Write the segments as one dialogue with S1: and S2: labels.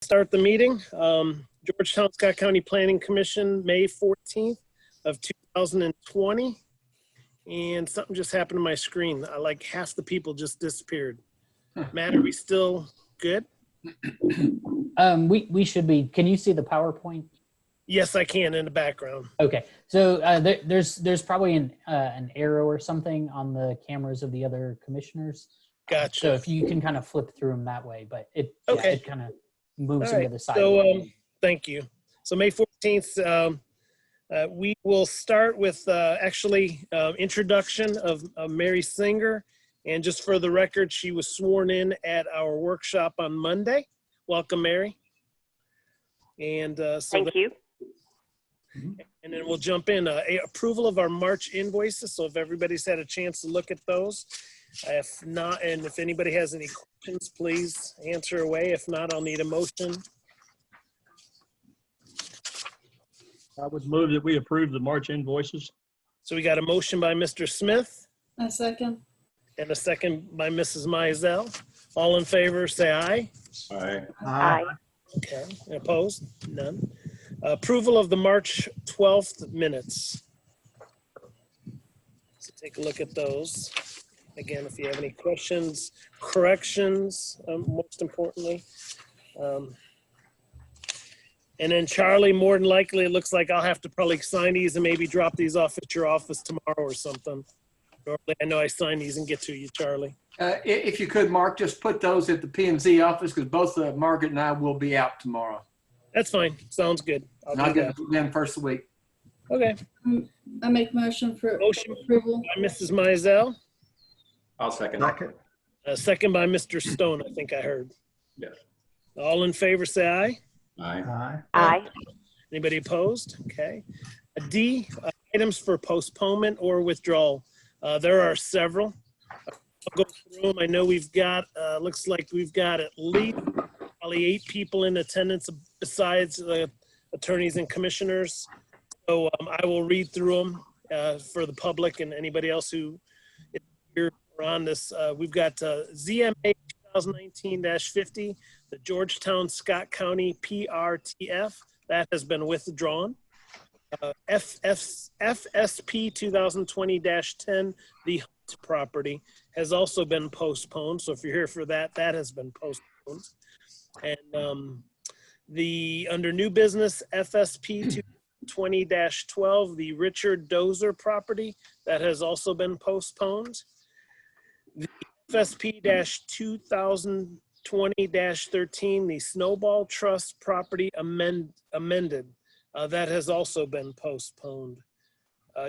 S1: Start the meeting. Georgetown Scott County Planning Commission, May 14th of 2020. And something just happened to my screen. Like half the people just disappeared. Matt, are we still good?
S2: We should be. Can you see the PowerPoint?
S1: Yes, I can in the background.
S2: Okay, so there's probably an arrow or something on the cameras of the other commissioners.
S1: Gotcha.
S2: So if you can kind of flip through them that way, but it kind of moves
S1: All
S2: into
S1: right.
S2: the side.
S1: So thank you. So May 14th, we will start with introduction of Mary Singer. And just for the record, she was sworn in at our workshop on Monday. Welcome, Mary. And
S3: thank you.
S1: And then we'll jump in. Approval of our March invoices. So if everybody's had a chance to look at those, if not, and if anybody has any questions, please answer away. If not, I'll need a motion.
S4: I would move that we approve the March invoices.
S1: So we got a motion by Mr. Smith.
S5: A second.
S1: And a second by Mrs. Mizell. All in favor, say aye.
S4: Aye.
S3: Aye.
S1: Okay. Opposed? None. Approval of the March 12th minutes. So take a look at those. Again, if you have any questions, corrections, most importantly. And then Charlie, more than likely, it looks like I'll have to probably sign these and maybe drop these off at your office tomorrow or something. Normally, I know I sign these and get to you, Charlie.
S6: If you could, Mark, just put those at the P&Z office because both Margaret and I will be out tomorrow.
S1: That's fine. Sounds good.
S6: I'll get them first of the week.
S1: Okay.
S5: I make motion for
S1: Motion
S5: approval.
S1: by Mrs. Mizell.
S4: I'll second.
S1: Second by Mr. Stone, I think I heard.
S4: Yes.
S1: All in favor, say aye.
S4: Aye.
S3: Aye.
S1: Anybody opposed? Okay. D, items for postponement or withdrawal. There are several. I'll go through them. I know we've got, looks like we've got at least probably 8 people in attendance besides the attorneys and commissioners. So I will read through them for the public and anybody else who is here on this. We've got ZMA 2019-50, the Georgetown Scott County PRTF. That has been withdrawn. FSP 2020-10, the Hunt property, has also been postponed. So if you're here for that, that has been postponed. And the under new business FSP 2020-12, the Richard Dozer property, that has also been postponed. The FSP 2020-13, the Snowball Trust property amended. That has also been postponed.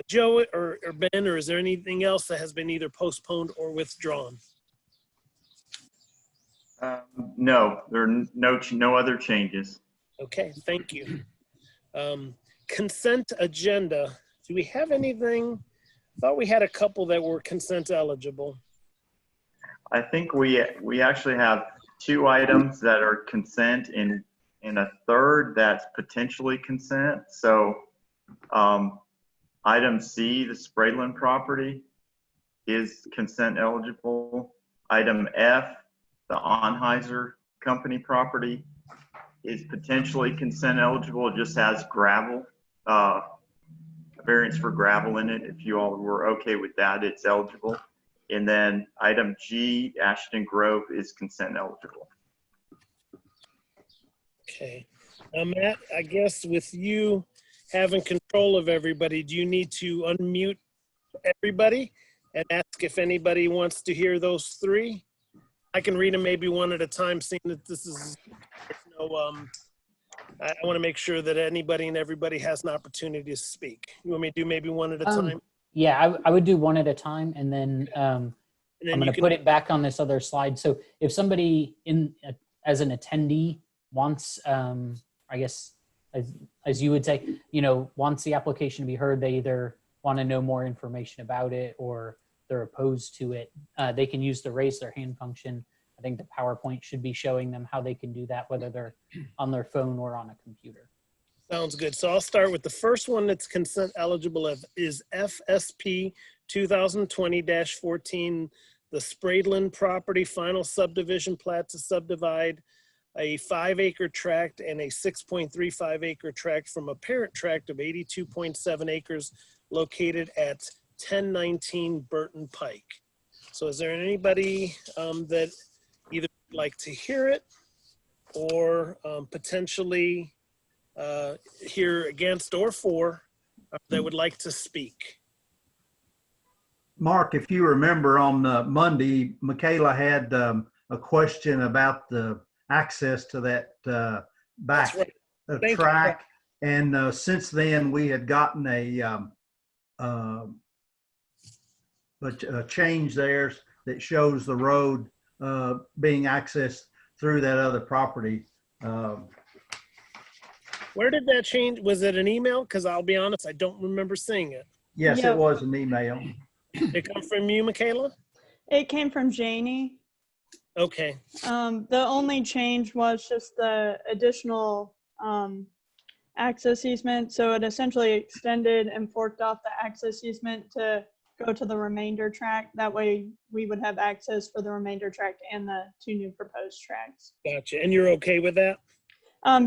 S1: Joe or Ben, or is there anything else that has been either postponed or withdrawn?
S7: No, there are no other changes.
S1: Okay, thank you. Consent agenda. Do we have anything? I thought we had a couple that were consent eligible.
S7: I think we actually have 2 items that are consent and a third that's potentially consent. So item C, the Spradeland property, is consent eligible. Item F, the Onheiser company property, is potentially consent eligible. It just has gravel, a variance for gravel in it. If you all were okay with that, it's eligible. And then item G, Ashton Grove, is consent eligible.
S1: Okay. Now, Matt, I guess with you having control of everybody, do you need to unmute everybody and ask if anybody wants to hear those 3? I can read them maybe one at a time, seeing that this is, I want to make sure that anybody and everybody has an opportunity to speak. You want me to do maybe one at a time?
S2: Yeah, I would do one at a time, and then I'm going to put it back on this other slide. So if somebody as an attendee wants, I guess, as you would say, wants the application to be heard, they either want to know more information about it or they're opposed to it, they can use the raise their hand function. I think the PowerPoint should be showing them how they can do that, whether they're on their phone or on a computer.
S1: Sounds good. So I'll start with the first one that's consent eligible is FSP 2020-14, the Spradeland property final subdivision plat to subdivide a 5-acre tract and a 6.35 acre tract from a parent tract of 82.7 acres located at 1019 Burton Pike. So is there anybody that either would like to hear it or potentially hear against or for that would like to speak?
S3: Mark, if you remember on Monday, Michaela had a question about the access to that back
S1: That's right. Thank you.
S3: track. And since then, we had gotten a change there that shows the road being accessed through that other property.
S1: Where did that change? Was it an email? Because I'll be honest, I don't remember seeing it.
S3: Yes,
S8: Yep.
S3: it was an email.
S1: Did it come from you, Michaela?
S8: It came from Janie.
S1: Okay.
S8: The only change was just the additional access easement. So it essentially extended and forked off the access easement to go to the remainder tract. That way we would have access for the remainder tract and the 2 new proposed tracts.
S1: Gotcha. And you're okay with that?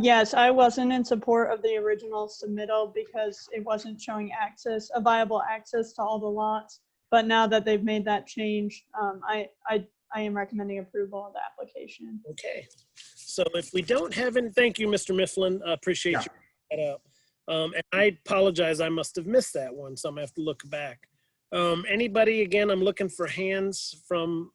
S8: Yes, I wasn't in support of the original submittal because it wasn't showing access, a viable access to all the lots. But now that they've made that change, I am recommending approval of the application.
S1: Okay. So if we don't have any, thank you, Mr. Mifflin. I appreciate you bringing that up. And I apologize, I must have missed that one, so I'm gonna have to look back. Anybody, again, I'm looking for hands from,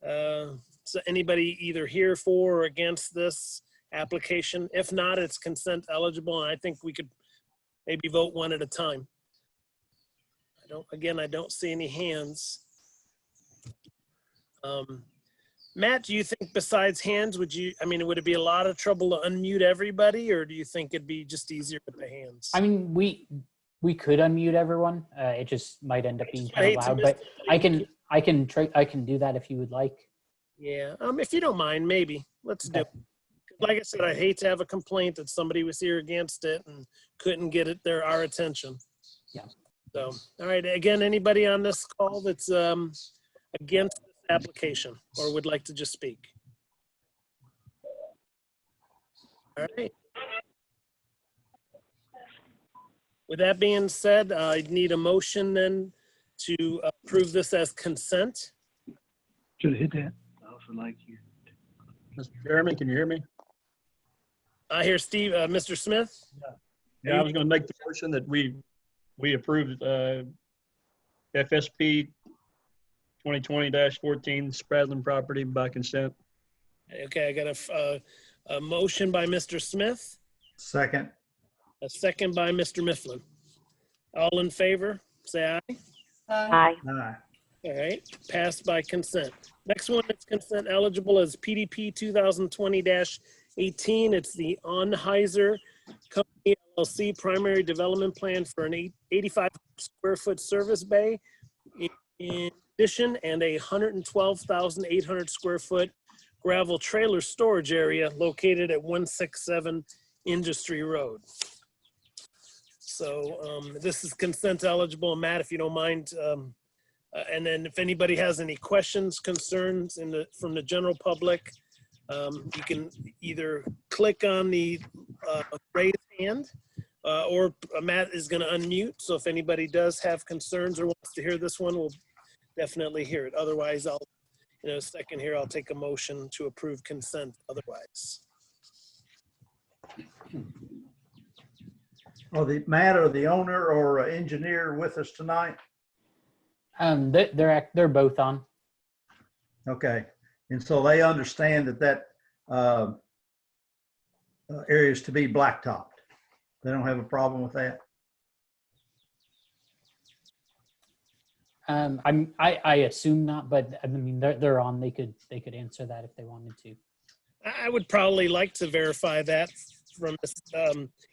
S1: so anybody either here for or against this application. If not, it's consent eligible, and I think we could maybe vote one at a time. I don't see any hands. Matt, do you think besides hands, would it be a lot of trouble to unmute everybody, or do you think it'd be just easier with the hands?
S2: I mean, we could unmute everyone. It just might end up being
S1: I
S2: kind
S1: hate
S2: of
S1: to
S2: loud,
S1: miss
S2: but I can do that if you would like.
S1: Yeah, if you don't mind, maybe. Let's do
S2: Okay.
S1: it. Like I said, I hate to have a complaint that somebody was here against it and couldn't get our attention.
S2: Yeah.
S1: So, all right, again, anybody on this call that's against this application or would like to just speak? All right. With that being said, I need a motion then to approve this as consent.
S9: Should have hit that. I also like you.
S4: Mr. Chairman, can you hear me?
S1: I hear Steve, Mr. Smith.
S4: Yeah, I was going to make the motion that we approved FSP 2020-14 Spradlin property by consent.
S1: Okay, I got a motion by Mr. Smith,
S3: Second.
S1: a second by Mr. Mifflin. All in favor, say aye.
S5: Aye.
S3: Aye.
S1: All right, passed by consent. Next one that's consent eligible is PDP 2020-18. It's the Anheuser Company LLC primary development plan for an 85 square foot service bay in addition and a 112,800 square foot gravel trailer storage area located at 167 Industry Road. So this is consent eligible. Matt, if you don't mind, and then if anybody has any questions, concerns from the general public, you can either click on the raise hand or Matt is going to unmute. So if anybody does have concerns or wants to hear this one, we'll definitely hear it. Otherwise, in a second here, I'll take a motion to approve consent otherwise.
S3: Are Matt or the owner or engineer with us tonight?
S2: They're both on.
S3: Okay. And so they understand that area is to be blacktopped. They don't have a problem with that?
S2: I assume not, but I mean, they're on. They could answer that if they wanted to.
S1: I would probably like to verify that from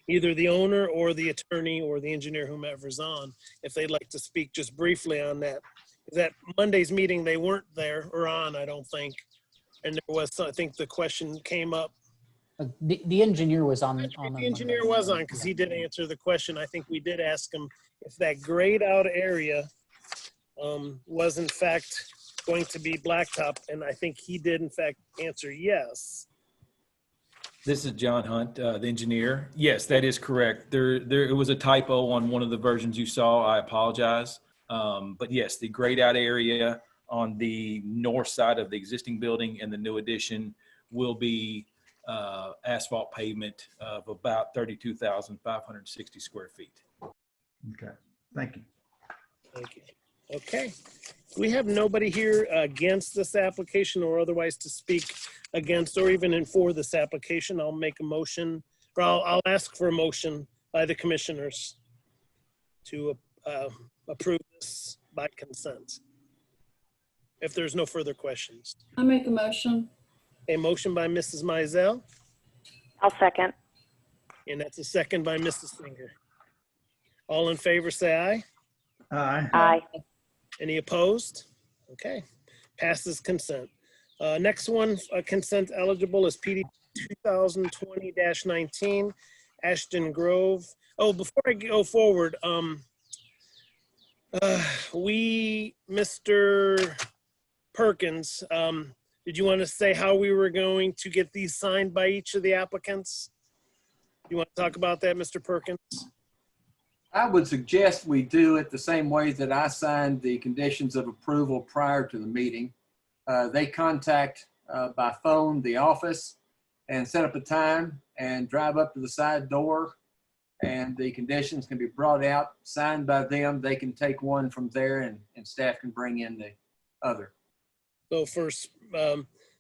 S1: either the owner or the attorney or the engineer, whomever's on, if they'd like to speak just briefly on that. That Monday's meeting, they weren't there or on, I don't think. And there was, I think the question came up.
S2: The engineer was on.
S1: The engineer was on because he did answer the question. I think we did ask him if that grayed out area was in fact going to be blacktop. And I think he did in fact answer yes.
S10: This is John Hunt, the engineer. Yes, that is correct. It was a typo on one of the versions you saw. I apologize. But yes, the grayed out area on the north side of the existing building and the new addition will be asphalt pavement of about 32,560 square feet.
S3: Okay, thank you.
S1: Thank you. Okay. We have nobody here against this application or otherwise to speak against or even in for this application. I'll make a motion, or I'll ask for a motion by the commissioners to approve this by consent. If there's no further questions.
S5: I make a motion.
S1: A motion by Mrs. Mizell,
S11: I'll second.
S1: and that's a second by Mrs. Singer. All in favor, say aye.
S3: Aye.
S11: Aye.
S1: Any opposed? Okay, passes consent. Next one, consent eligible is PD 2020-19, Ashton Grove. Oh, before I go forward, Mr. Perkins, did you want to say how we were going to get these signed by each of the applicants? You want to talk about that, Mr. Perkins?
S6: I would suggest we do it the same way that I signed the conditions of approval prior to the meeting. They contact by phone the office and set up a time and drive up to the side door, and the conditions can be brought out, signed by them. They can take one from there, and staff can bring in the other.
S1: So for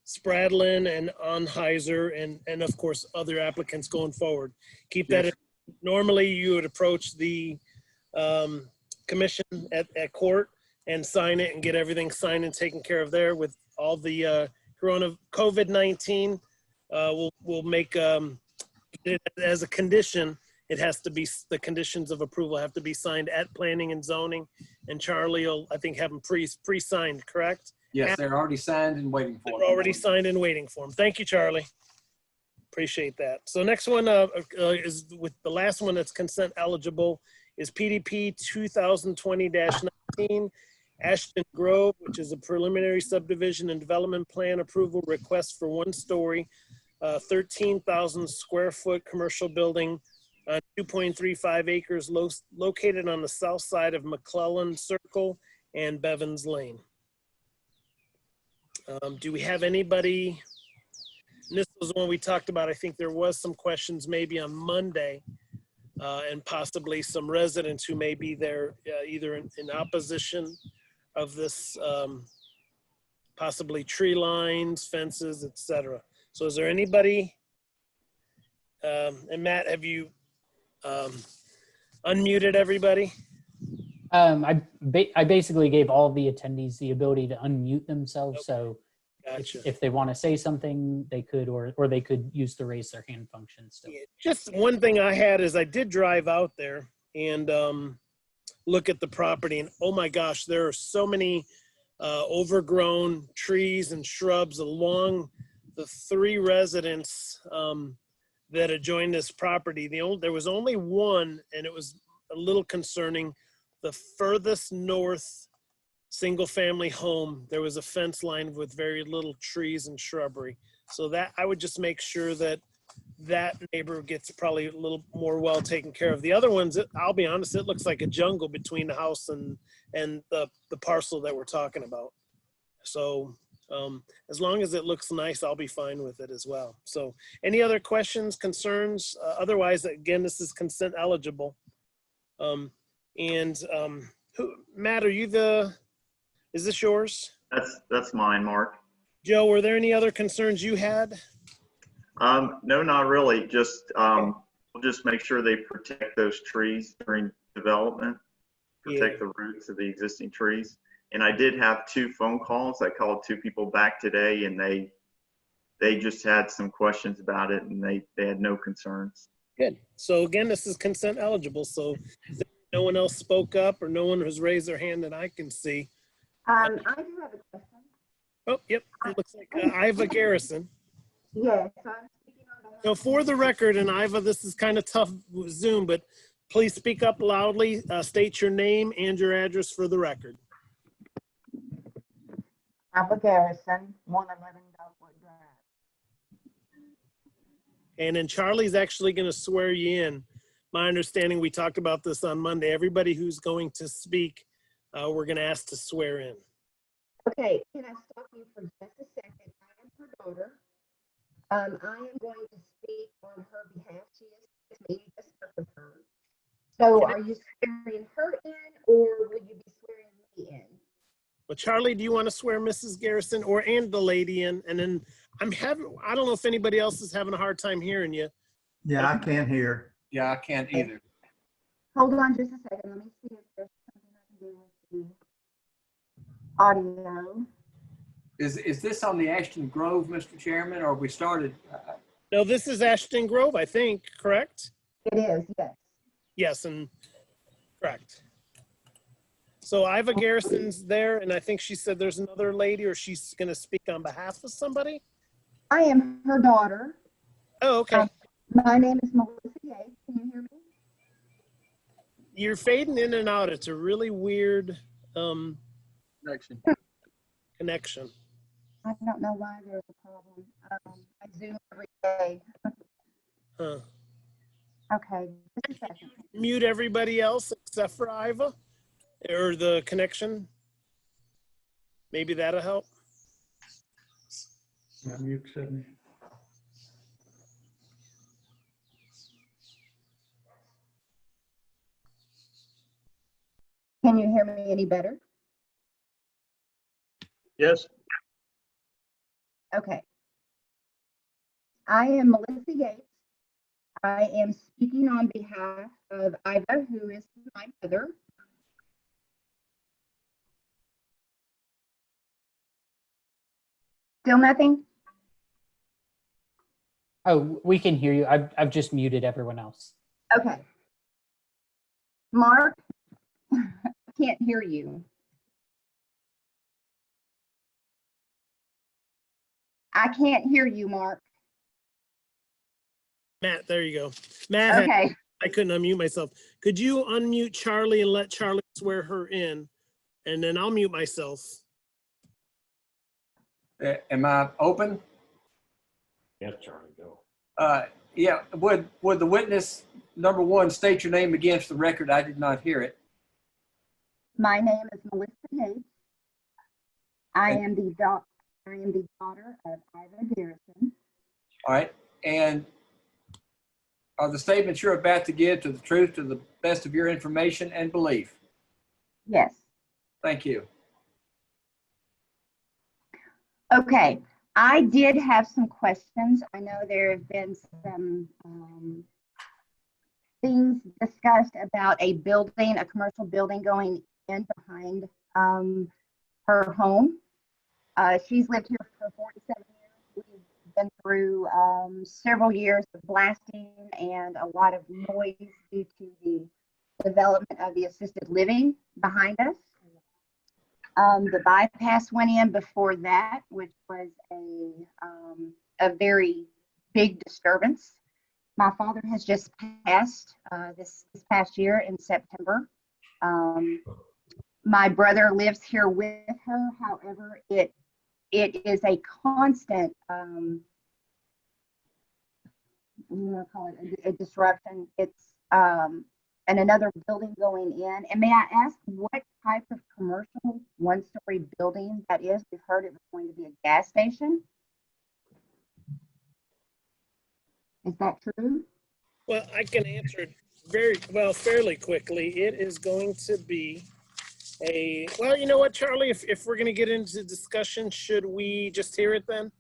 S1: Spradlin and Anheuser and of course other applicants going forward, keep that.
S6: Yes.
S1: Normally you would approach the commission at court and sign it and get everything signed and taken care of there with all the COVID-19. We'll make it as a condition. It has to be, the conditions of approval have to be signed at planning and zoning, and Charlie will, I think, have them pre-signed, correct?
S6: Yes, they're already signed and waiting for
S1: They're
S6: them.
S1: already signed and waiting for them. Thank you, Charlie. Appreciate that. So next one is with the last one that's consent eligible is PDP 2020-19, Ashton Grove, which is a preliminary subdivision and development plan approval request for 1-story, 13,000 square foot commercial building, 2.35 acres located on the south side of McClellan Circle and Bevins Lane. Do we have anybody? And this was one we talked about. I think there was some questions maybe on Monday and possibly some residents who may be there either in opposition of this, possibly tree lines, fences, etc. So is there anybody? And Matt, have you unmuted everybody?
S2: I basically gave all the attendees the ability to unmute themselves.
S1: Okay.
S2: So
S1: Gotcha.
S2: if they want to say something, they could, or they could use the raise their hand function still.
S1: Yeah, just one thing I had is I did drive out there and look at the property, and oh my gosh, there are so many overgrown trees and shrubs along the 3 residents that adjoin this property. There was only one, and it was a little concerning. The furthest north single family home, there was a fence line with very little trees and shrubbery. So that I would just make sure that that neighbor gets probably a little more well taken care of. The other ones, I'll be honest, it looks like a jungle between the house and the parcel that we're talking about. So as long as it looks nice, I'll be fine with it as well. So any other questions, concerns? Otherwise, again, this is consent eligible. Matt, are you is this yours?
S7: That's mine, Mark.
S1: Joe, were there any other concerns you had?
S7: No, not really. Just, we'll just make sure they protect those trees during development, protect the roots of the existing trees. And I did have 2 phone calls. I called 2 people back today, and they just had some questions about it, and they had no concerns.
S1: Good. So again, this is consent eligible. So no one else spoke up or no one has raised their hand that I can see.
S11: I do have a question.
S1: Oh, yep. It looks like Iva Garrison.
S11: Yes, I'm speaking on behalf.
S1: So for the record, and Iva, this is kind of tough with Zoom, but please speak up loudly, state your name and your address for the record.
S11: Iva Garrison, 111 Dogwood Drive.
S1: And then Charlie's actually going to swear you in. My understanding, we talked about this on Monday. Everybody who's going to speak, we're going to ask to swear in.
S11: Okay, can I stop you for just a second? I am her daughter. I am going to speak on her behalf. She is with me, just spoke with her. So are you swearing her in, or will you be swearing me in?
S1: Well, Charlie, do you want to swear Mrs. Garrison and the lady in? And then I don't know if anybody else is having a hard time hearing you.
S3: Yeah, I can't hear.
S6: Yeah, I can't either.
S11: Hold on just a second. Let me see if there's something I can do with the audio.
S6: Is this on the Ashton Grove, Mr. Chairman, or we started?
S1: No, this is Ashton Grove, I think, correct?
S11: It is, yes.
S1: Yes, and correct. So Iva Garrison's there, and I think she said there's another lady, or she's going to speak on behalf of somebody.
S11: I am her daughter.
S1: Oh, okay.
S11: My name is Melissa Yates. Can you hear me?
S1: You're fading in and out. It's a really weird connection.
S11: I don't know why there's a problem. I Zoom every day.
S1: Huh.
S11: Okay, just a second.
S1: Mute everybody else except for Iva, or the connection. Maybe that'll help.
S9: Mute except me.
S11: Can you hear me any better?
S4: Yes.
S11: Okay. I am Melissa Yates. I am speaking on behalf of Iva, who is my mother. Still nothing?
S2: Oh, we can hear you. I've just muted everyone else.
S11: Okay. Mark, I can't hear you. I can't hear you, Mark.
S1: Matt, there you go. Matt,
S11: Okay.
S1: I couldn't unmute myself. Could you unmute Charlie and let Charlie swear her in? And then I'll mute myself.
S6: Am I open?
S9: Yes, Charlie, go.
S6: Yeah, would the witness, number one, state your name again for the record? I did not hear it.
S11: My name is Melissa Yates. I am the daughter of Iva Garrison.
S6: All right, and are the statements you're about to give to the truth, to the best of your information and belief?
S11: Yes.
S6: Thank you.
S11: Okay, I did have some questions. I know there have been some things discussed about a building, a commercial building going in behind her home. She's lived here for 47 years. We've been through several years of blasting and a lot of noise due to the development of the assisted living behind us. The bypass went in before that, which was a very big disturbance. My father has just passed this past year in September. My brother lives here with her. However, it is a constant, I'm gonna call it a disruption. It's and another building going in. And may I ask what type of commercial one-story building that is? We've heard it was going to be a gas station. Is that true?
S1: Well, I can answer it fairly quickly. It is going to be well, you know what, Charlie, if we're going to get into discussion, should we just hear it then?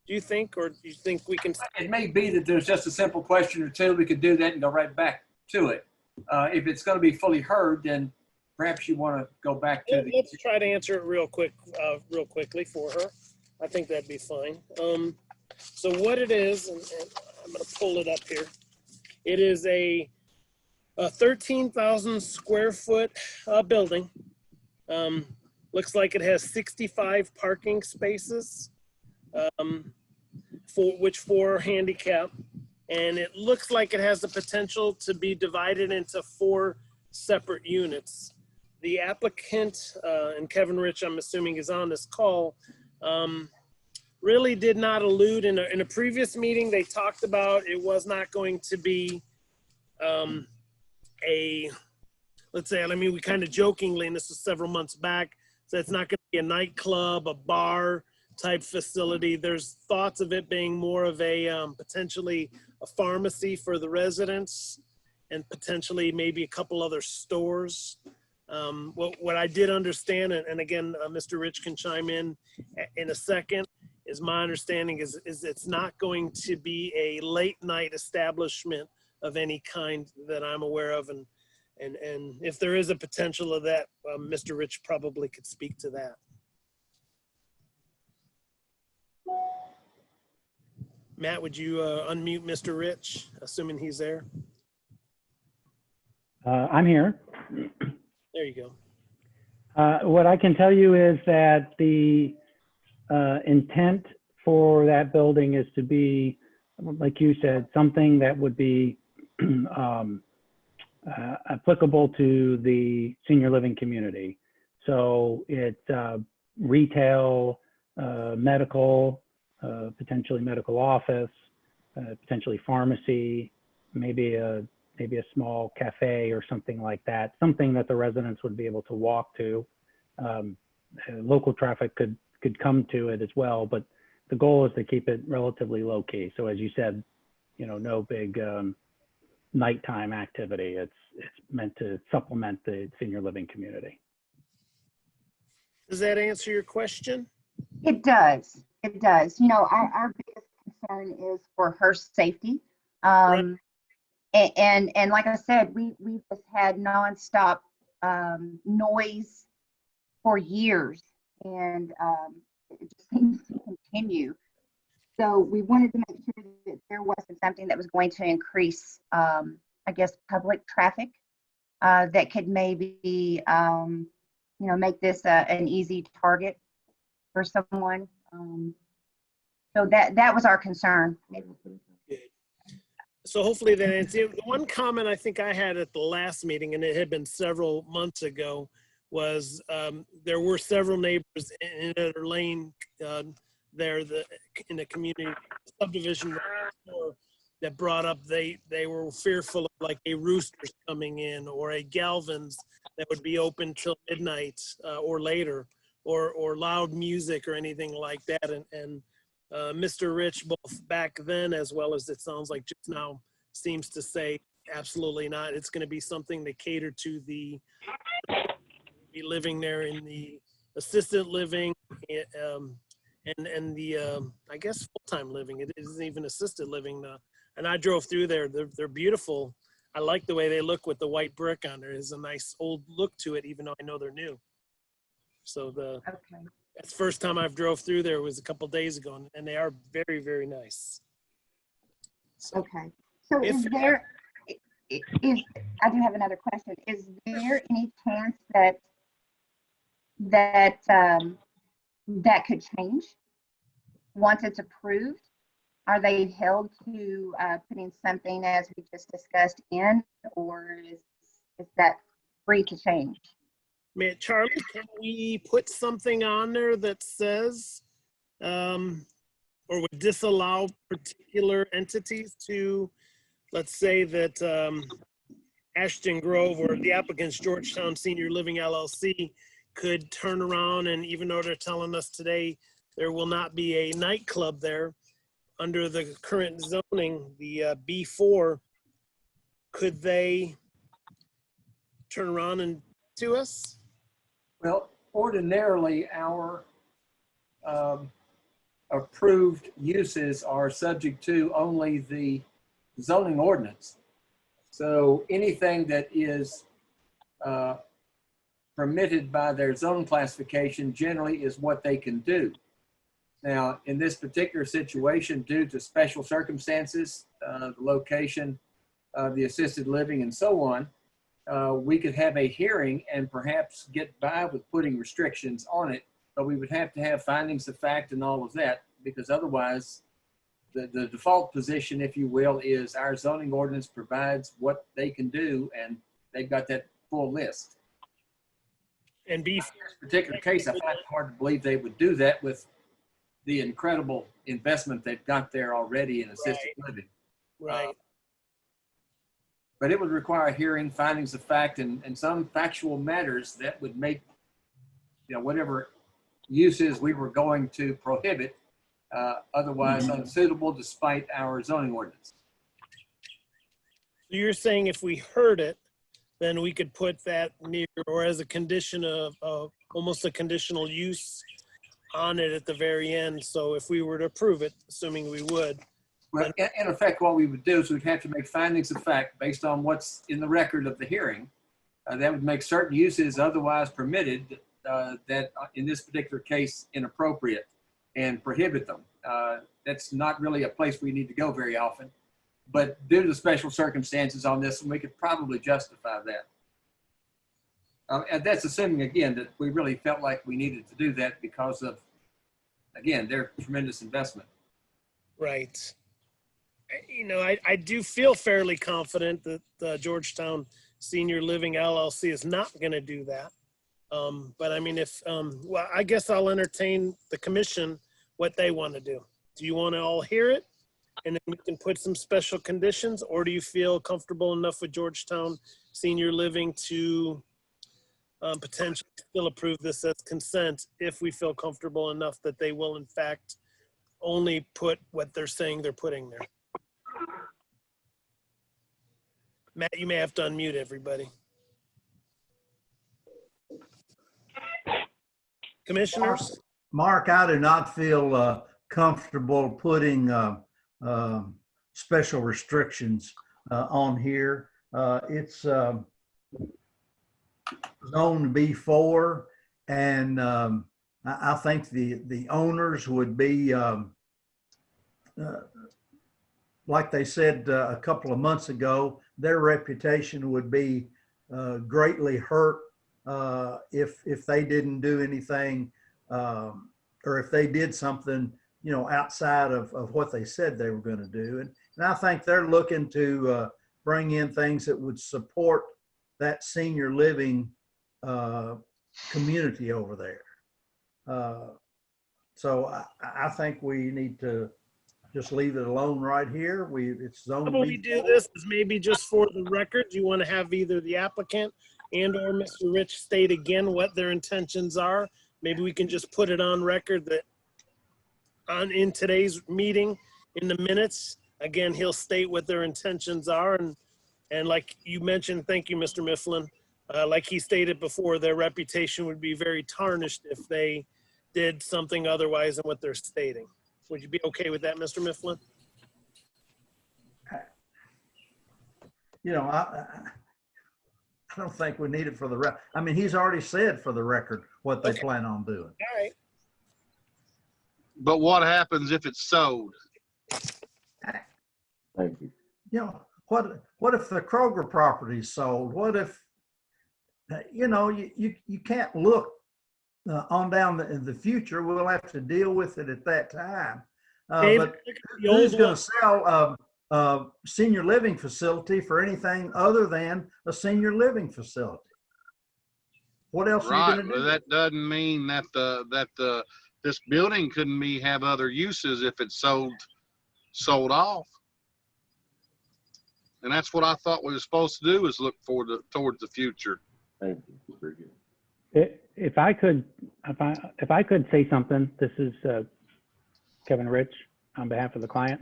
S1: Do you think, or do you think we can?
S6: It may be that there's just a simple question or two. We could do that and go right back to it. If it's going to be fully heard, then perhaps you want to go back to the.
S1: Let's try to answer it real quickly for her. I think that'd be fine. So what it is, and I'm going to pull it up here. It is a 13,000 square foot building. Looks like it has 65 parking spaces, for handicap. And it looks like it has the potential to be divided into 4 separate units. The applicant, and Kevin Rich, I'm assuming, is on this call, really did not allude in a previous meeting. They talked about it was not going to be let's say, I mean, we kind of jokingly, and this was several months back, so it's not going to be a nightclub, a bar type facility. There's thoughts of it being more of a potentially a pharmacy for the residents and potentially maybe a couple other stores. What I did understand, and again, Mr. Rich can chime in a second, is my understanding is it's not going to be a late night establishment of any kind that I'm aware of. And if there is a potential of that, Mr. Rich probably could speak to that. Matt, would you unmute Mr. Rich, assuming he's there?
S12: I'm here.
S1: There you go.
S12: What I can tell you is that the intent for that building is to be, like you said, something that would be applicable to the senior living community. So it's retail, medical, potentially medical office, potentially pharmacy, maybe a small cafe or something like that, something that the residents would be able to walk to. Local traffic could come to it as well, but the goal is to keep it relatively low key. So as you said, no big nighttime activity. It's meant to supplement the senior living community.
S1: Does that answer your question?
S11: It does. It does. Our biggest concern is for her safety.
S1: Right.
S11: And like I said, we've just had nonstop noise for years, and it just seems to continue. So we wanted to make sure that there wasn't something that was going to increase, I guess, public traffic that could maybe, make this an easy target for someone. So that was our concern.
S1: So hopefully that answers. The one comment I think I had at the last meeting, and it had been several months ago, was there were several neighbors in Eder Lane there in the community subdivision that brought up they were fearful of like a Roosters coming in or a Galvin's that would be open till midnight or later, or loud music or anything like that. And Mr. Rich, both back then as well as it sounds like just now, seems to say absolutely not. It's going to be something that cater to the be living there in the assisted living and the I guess full-time living. It isn't even assisted living. And I drove through there. They're beautiful. I like the way they look with the white brick on there. There's a nice old look to it, even though I know they're new. So that's the first time I've drove through there was a couple days ago, and they are very, very nice. So,
S11: okay. So I do have another question. Is there any chance that could change once it's approved? Are they held to putting something as we just discussed in, or is that free to change?
S1: Man, Charlie, can we put something on there that says or would disallow particular entities to, let's say that Ashton Grove or the applicant's Georgetown Senior Living LLC could turn around, and even though they're telling us today there will not be a nightclub there, under the current zoning, the B4, could they turn around and to us?
S6: Well, ordinarily, our approved uses are subject to only the zoning ordinance. So anything that is permitted by their zone classification generally is what they can do. Now, in this particular situation, due to special circumstances, the location of the assisted living and so on, we could have a hearing and perhaps get by with putting restrictions on it, but we would have to have findings of fact and all of that, because otherwise the default position, if you will, is our zoning ordinance provides what they can do, and they've got that full list.
S1: And
S6: in this particular case, I find it hard to believe they would do that with the incredible investment they've got there already in assisted living.
S1: Right.
S6: But it would require hearing findings of fact and some factual matters that would make, whatever uses we were going to prohibit otherwise unsuitable despite our zoning ordinance.
S1: So you're saying if we heard it, then we could put that near or as a condition of almost a conditional use on it at the very end. So if we were to approve it, assuming we would.
S6: Well, in effect, what we would do is we'd have to make findings of fact based on what's in the record of the hearing. That would make certain uses otherwise permitted that in this particular case inappropriate and prohibit them. That's not really a place we need to go very often. But due to the special circumstances on this, we could probably justify that. And that's assuming, again, that we really felt like we needed to do that because of, again, their tremendous investment.
S1: Right. I do feel fairly confident that the Georgetown Senior Living LLC is not going to do that. But I mean, well, I guess I'll entertain the commission what they want to do. Do you want to all hear it? And then we can put some special conditions, or do you feel comfortable enough with Georgetown Senior Living to potentially still approve this as consent if we feel comfortable enough that they will in fact only put what they're saying they're putting there? Matt, you may have to unmute everybody. Commissioners?
S3: Mark, I do not feel comfortable putting special restrictions on here. It's zone B4, and I think the owners would be like they said a couple of months ago, their reputation would be greatly hurt if they didn't do anything or if they did something outside of what they said they were going to do. And I think they're looking to bring in things that would support that senior living community over there. So I think we need to just leave it alone right here. It's zone.
S1: How about we do this is maybe just for the record, you want to have either the applicant and or Mr. Rich state again what their intentions are. Maybe we can just put it on record that in today's meeting, in the minutes, again, he'll state what their intentions are. And like you mentioned, thank you, Mr. Mifflin. Like he stated before, their reputation would be very tarnished if they did something otherwise than what they're stating. Would you be okay with that, Mr. Mifflin?
S3: I don't think we need it for the record. I mean, he's already said for the record what they plan on doing.
S1: All right.
S13: But what happens if it's sold?
S9: Thank you.
S3: What if the Kroger property is sold? What if, you can't look on down in the future. We'll have to deal with it at that time. But who's going to sell a senior living facility for anything other than a senior living facility? What else are you going to do?
S13: Well, that doesn't mean that this building couldn't have other uses if it's sold off. And that's what I thought we were supposed to do, is look towards the future.
S9: Thank you. Very good.
S12: If I could say something, this is Kevin Rich on behalf of the client.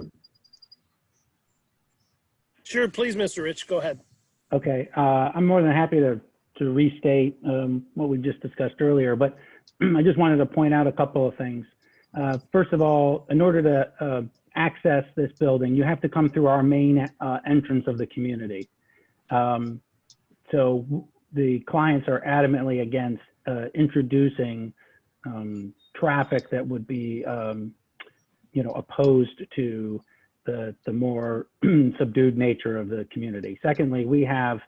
S1: Sure, please, Mr. Rich, go ahead.
S12: Okay, I'm more than happy to restate what we just discussed earlier, but I just wanted to point out a couple of things. First of all, in order to access this building, you have to come through our main entrance of the community. So the clients are adamantly against introducing traffic that would be, opposed to the more subdued nature of the community. Secondly, we have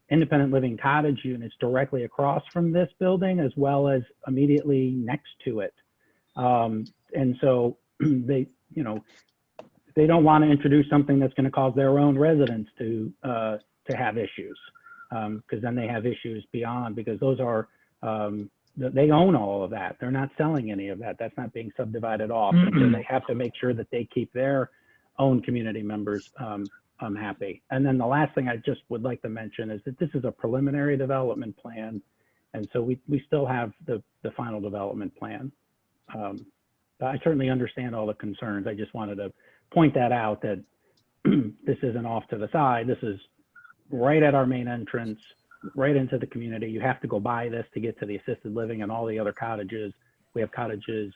S12: independent living cottage units directly across from this building, as well as immediately next to it. And so they don't want to introduce something that's going to cause their own residents to have issues, because then they have issues beyond, because those are they own all of that. They're not selling any of that. That's not being subdivided off. And so they have to make sure that they keep their own community members happy. And then the last thing I just would like to mention is that this is a preliminary development plan. And so we still have the final development plan. I certainly understand all the concerns. I just wanted to point that out, that this isn't off to the side. This is right at our main entrance, right into the community. You have to go by this to get to the assisted living and all the other cottages. We have cottages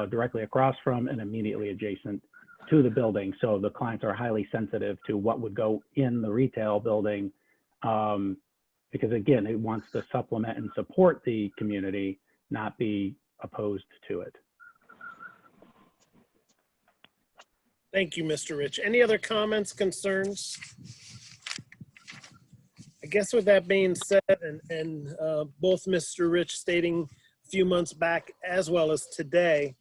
S12: directly across from and immediately adjacent to the building. So the clients are highly sensitive to what would go in the retail building, because again, it wants to supplement and support the community, not be opposed to it.
S1: Thank you, Mr. Rich. Any other comments, concerns? I guess with that being said, and both Mr. Rich stating a few months back as well as today,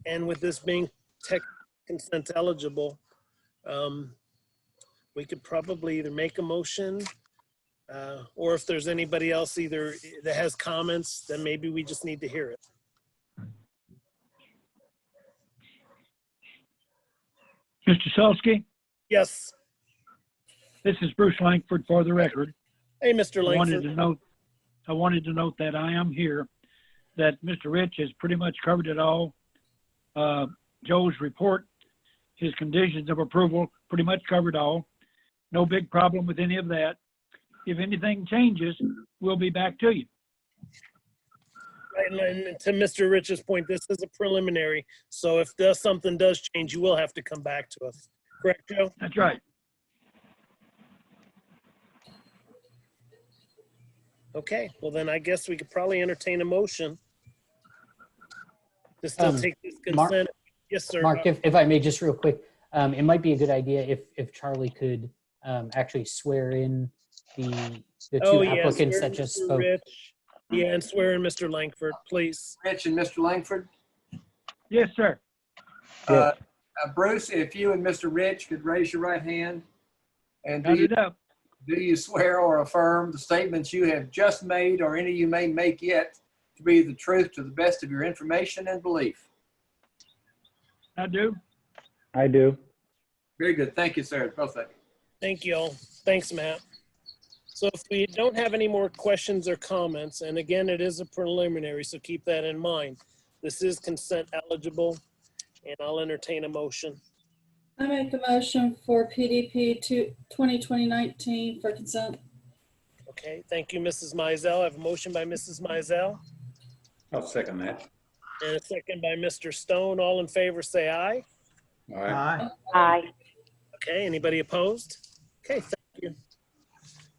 S1: and with this being tech consent eligible, we could probably either make a motion or if there's anybody else either that has comments, then maybe we just need to hear it.
S14: Mr. Selsky,
S1: Yes.
S14: this is Bruce Langford for the record.
S1: Hey, Mr.
S14: I wanted
S1: Langford.
S14: to note that I am here, that Mr. Rich has pretty much covered it all. Joe's report, his conditions of approval, pretty much covered all. No big problem with any of that. If anything changes, we'll be back to you.
S1: Right, and to Mr. Rich's point, this is a preliminary. So if something does change, you will have to come back to us. Correct, Joe?
S14: That's right.
S1: Okay, well then I guess we could probably entertain a motion to still take this consent. Yes, sir.
S2: Mark, if I may, just real quick, it might be a good idea if Charlie could actually swear in the two applicants that just spoke.
S1: Rich. Yeah, and swear in Mr. Langford, please.
S6: Rich and Mr. Langford.
S14: Yes, sir.
S6: Bruce, if you and Mr. Rich could raise your right hand. And
S14: Got it up.
S6: do you swear or affirm the statements you have just made or any you may make yet to be the truth to the best of your information and belief?
S14: I do.
S12: I do.
S6: Very good. Thank you, sir. Both of you.
S1: Thank you all. Thanks, Matt. So if we don't have any more questions or comments, and again, it is a preliminary, so keep that in mind. This is consent eligible, and I'll entertain a motion.
S5: I make a motion for PDP 2020-19 for consent.
S1: Okay, thank you, Mrs. Mizell. I have a motion by Mrs. Mizell
S9: I'll second that.
S1: and a second by Mr. Stone. All in favor, say aye.
S9: All right.
S11: Aye.
S1: Okay, anybody opposed? Okay, thank you.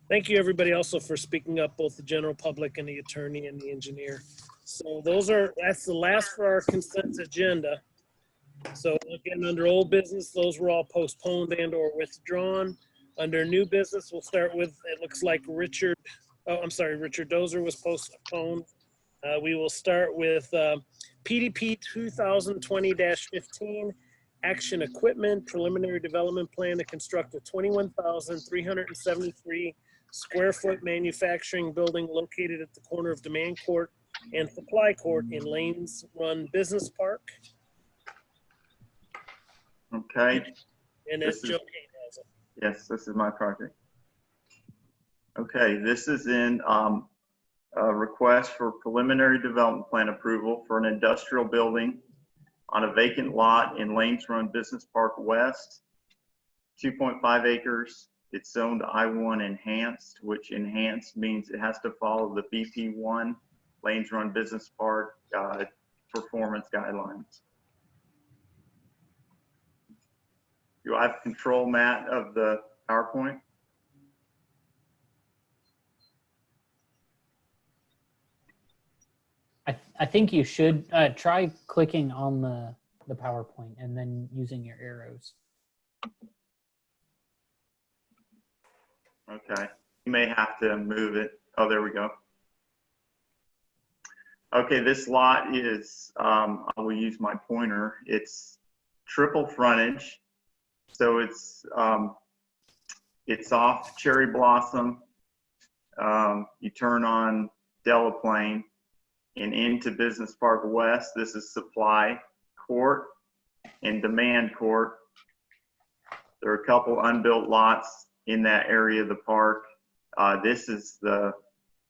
S1: Thank you, everybody, also for speaking up, both the general public and the attorney and the engineer. So that's the last for our consent agenda. So again, under old business, those were all postponed and or withdrawn. Under new business, we'll start with, it looks like Richard Dozer was postponed. We will start with PDP 2020-15, Action Equipment, Preliminary Development Plan to construct a 21,373 square foot manufacturing building located at the corner of Demand Court and Supply Court in Lanes Run Business Park.
S7: Okay.
S1: And it's Joe Kane has it.
S7: Yes, this is my project. Okay, this is in a request for preliminary development plan approval for an industrial building on a vacant lot in Lanes Run Business Park West, 2.5 acres. It's zoned I-1 enhanced, which enhanced means it has to follow the BP1 Lanes Run Business Park performance guidelines. Do I have control, Matt, of the PowerPoint?
S2: I think you should try clicking on the PowerPoint and then using your arrows.
S7: Okay, you may have to move it. Oh, there we go. Okay, this lot is, I will use my pointer. It's triple frontage. So it's off Cherry Blossom. You turn on Delaplane and into Business Park West. This is Supply Court and Demand Court. There are a couple unbuilt lots in that area of the park. This is the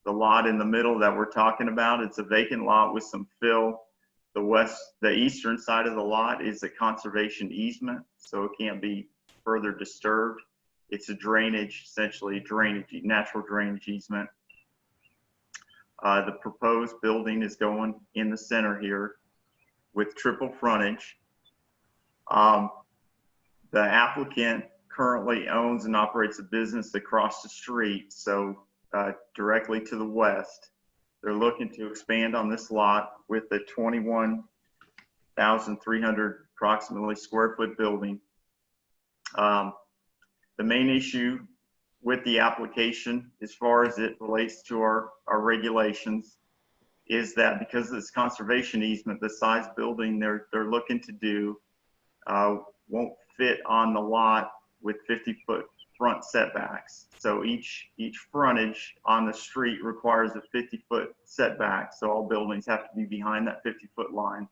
S7: lot in the middle that we're talking about. It's a vacant lot with some fill. The eastern side of the lot is a conservation easement, so it can't be further disturbed. It's a drainage, essentially natural drainage easement. The proposed building is going in the center here with triple frontage. The applicant currently owns and operates a business across the street, so directly to the west. They're looking to expand on this lot with a 21,300 approximately square foot building. The main issue with the application, as far as it relates to our regulations, is that because of this conservation easement, the size building they're looking to do won't fit on the lot with 50-foot front setbacks. So each frontage on the street requires a 50-foot setback. So all buildings have to be behind that 50-foot line.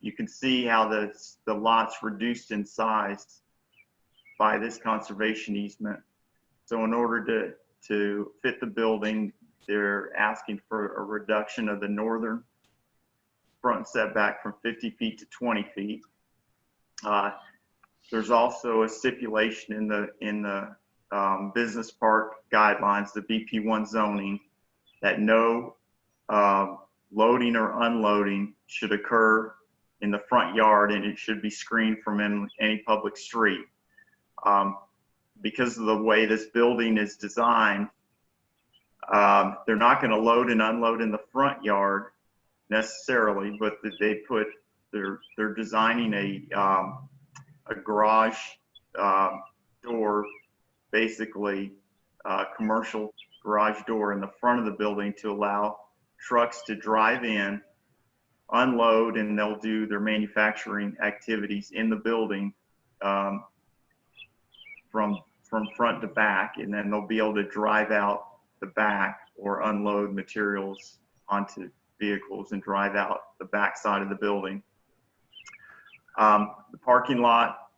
S7: You can see how the lot's reduced in size by this conservation easement. So in order to fit the building, they're asking for a reduction of the northern front setback from 50 feet to 20 feet. There's also a stipulation in the business park guidelines, the BP1 zoning, that no loading or unloading should occur in the front yard, and it should be screened from any public street. Because of the way this building is designed, they're not going to load and unload in the front yard necessarily, but they're designing a garage door, basically a commercial garage door in the front of the building to allow trucks to drive in, unload, and they'll do their manufacturing activities in the building from front to back, and then they'll be able to drive out the back or unload materials onto vehicles and drive out the back side of the building. The parking lot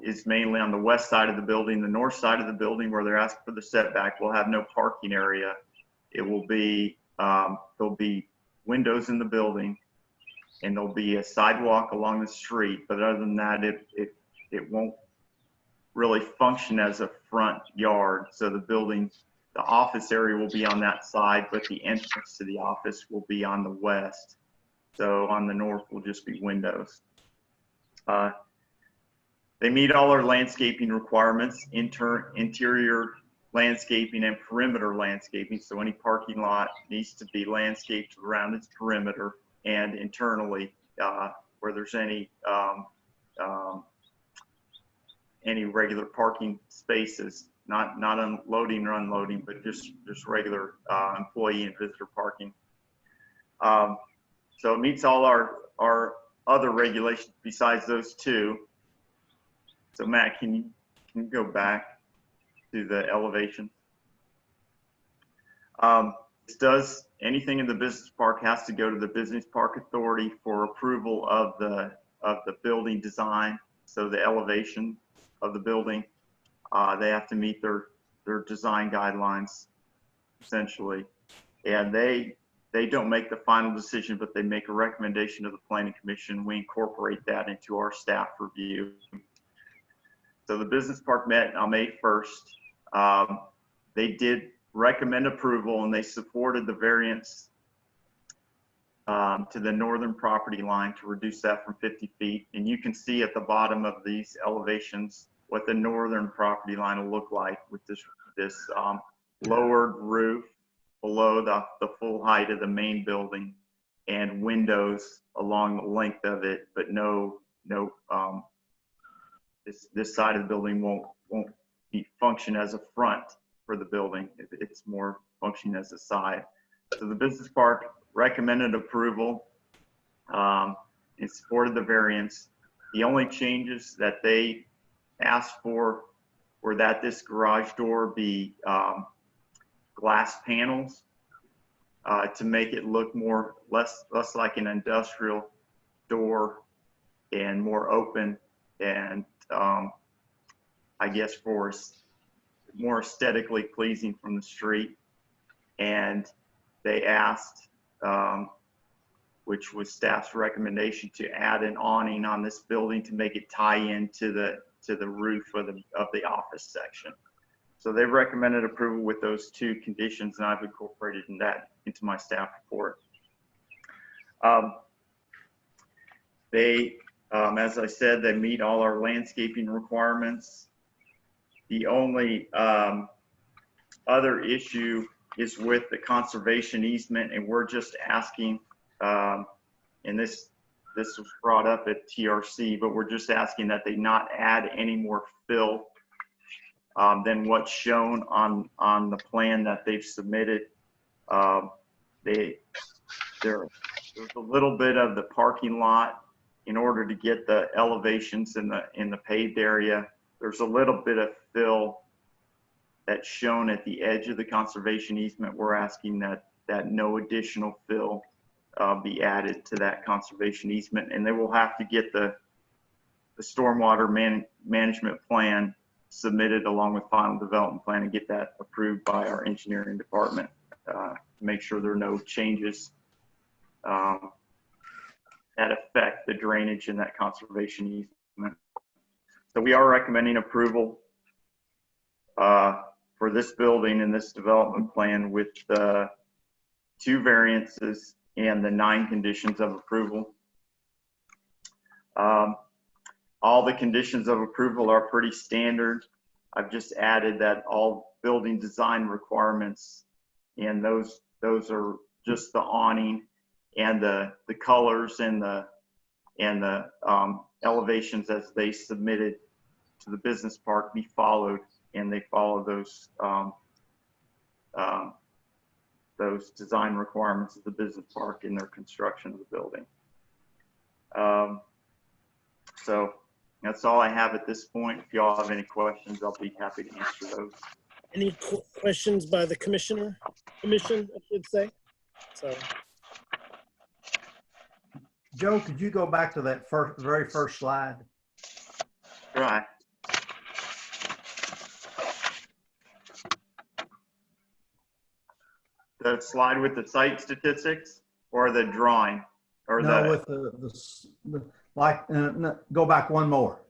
S7: is mainly on the west side of the building. The north side of the building, where they're asking for the setback, will have no parking area. It will be, there'll be windows in the building, and there'll be a sidewalk along the street. But other than that, it won't really function as a front yard. So the building, the office area will be on that side, but the entrance to the office will be on the west. So on the north will just be windows. They meet all our landscaping requirements, interior landscaping and perimeter landscaping. So any parking lot needs to be landscaped around its perimeter and internally where there's any regular parking spaces, not unloading or unloading, but just regular employee and visitor parking. So it meets all our other regulations besides those two. So Matt, can you go back to the elevation? Anything in the business park has to go to the Business Park Authority for approval of the building design. So the elevation of the building, they have to meet their design guidelines essentially, and they don't make the final decision, but they make a recommendation to the Planning Commission. We incorporate that into our staff review. So the business park met on May 1st. They did recommend approval, and they supported the variance to the northern property line to reduce that from 50 feet. And you can see at the bottom of these elevations what the northern property line will look like with this lowered roof below the full height of the main building, and windows along the length of it, but this side of the building won't function as a front for the building. It's more functioning as a side. So the business park recommended approval and supported the variance. The only changes that they asked for were that this garage door be glass panels. to make it look less like an industrial door and more open, and I guess for more aesthetically pleasing from the street. And they asked, which was staff's recommendation, to add an awning on this building to make it tie into the roof of the office section. So they recommended approval with those two conditions, and I've incorporated that into my staff report. As I said, they meet all our landscaping requirements. The only other issue is with the conservation easement, and we're just asking, and this was brought up at TRC, but we're just asking that they not add any more fill than what's shown on the plan that they've submitted. There's a little bit of the parking lot in order to get the elevations in the paved area. There's a little bit of fill that's shown at the edge of the conservation easement. We're asking that no additional fill be added to that conservation easement, and they will have to get the stormwater management plan submitted along with final development plan and get that approved by our engineering department to make sure there are no changes that affect the drainage in that conservation easement. So we are recommending approval for this building and this development plan with the 2 variances and the 9 conditions of approval. All the conditions of approval are pretty standard. I've just added that all building design requirements, and those are just the awning and the colors and the elevations as they submitted to the business park be followed, and they follow those design requirements of the business park in their construction of the building. So that's all I have at this point. If y'all have any questions, I'll be happy to answer those.
S1: Any questions by the commission, I should say? So,
S3: Joe, could you go back to that very first slide?
S7: Right. The slide with the site statistics, or the drawing, or
S3: no, with the no, go back one more.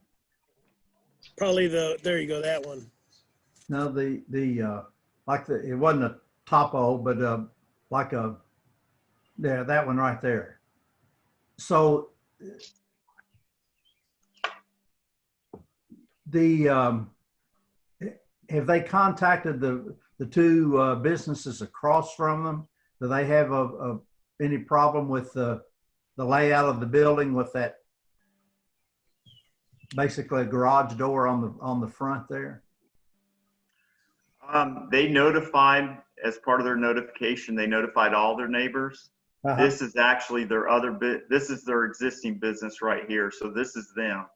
S1: Probably there you go, that one.
S3: No, it wasn't a topo, but yeah, that one right there. So have they contacted the 2 businesses across from them? Do they have any problem with the layout of the building with that basically a garage door on the front there?
S7: They notified, as part of their notification, they notified all their neighbors. This is actually this is their existing business right here. So this is them.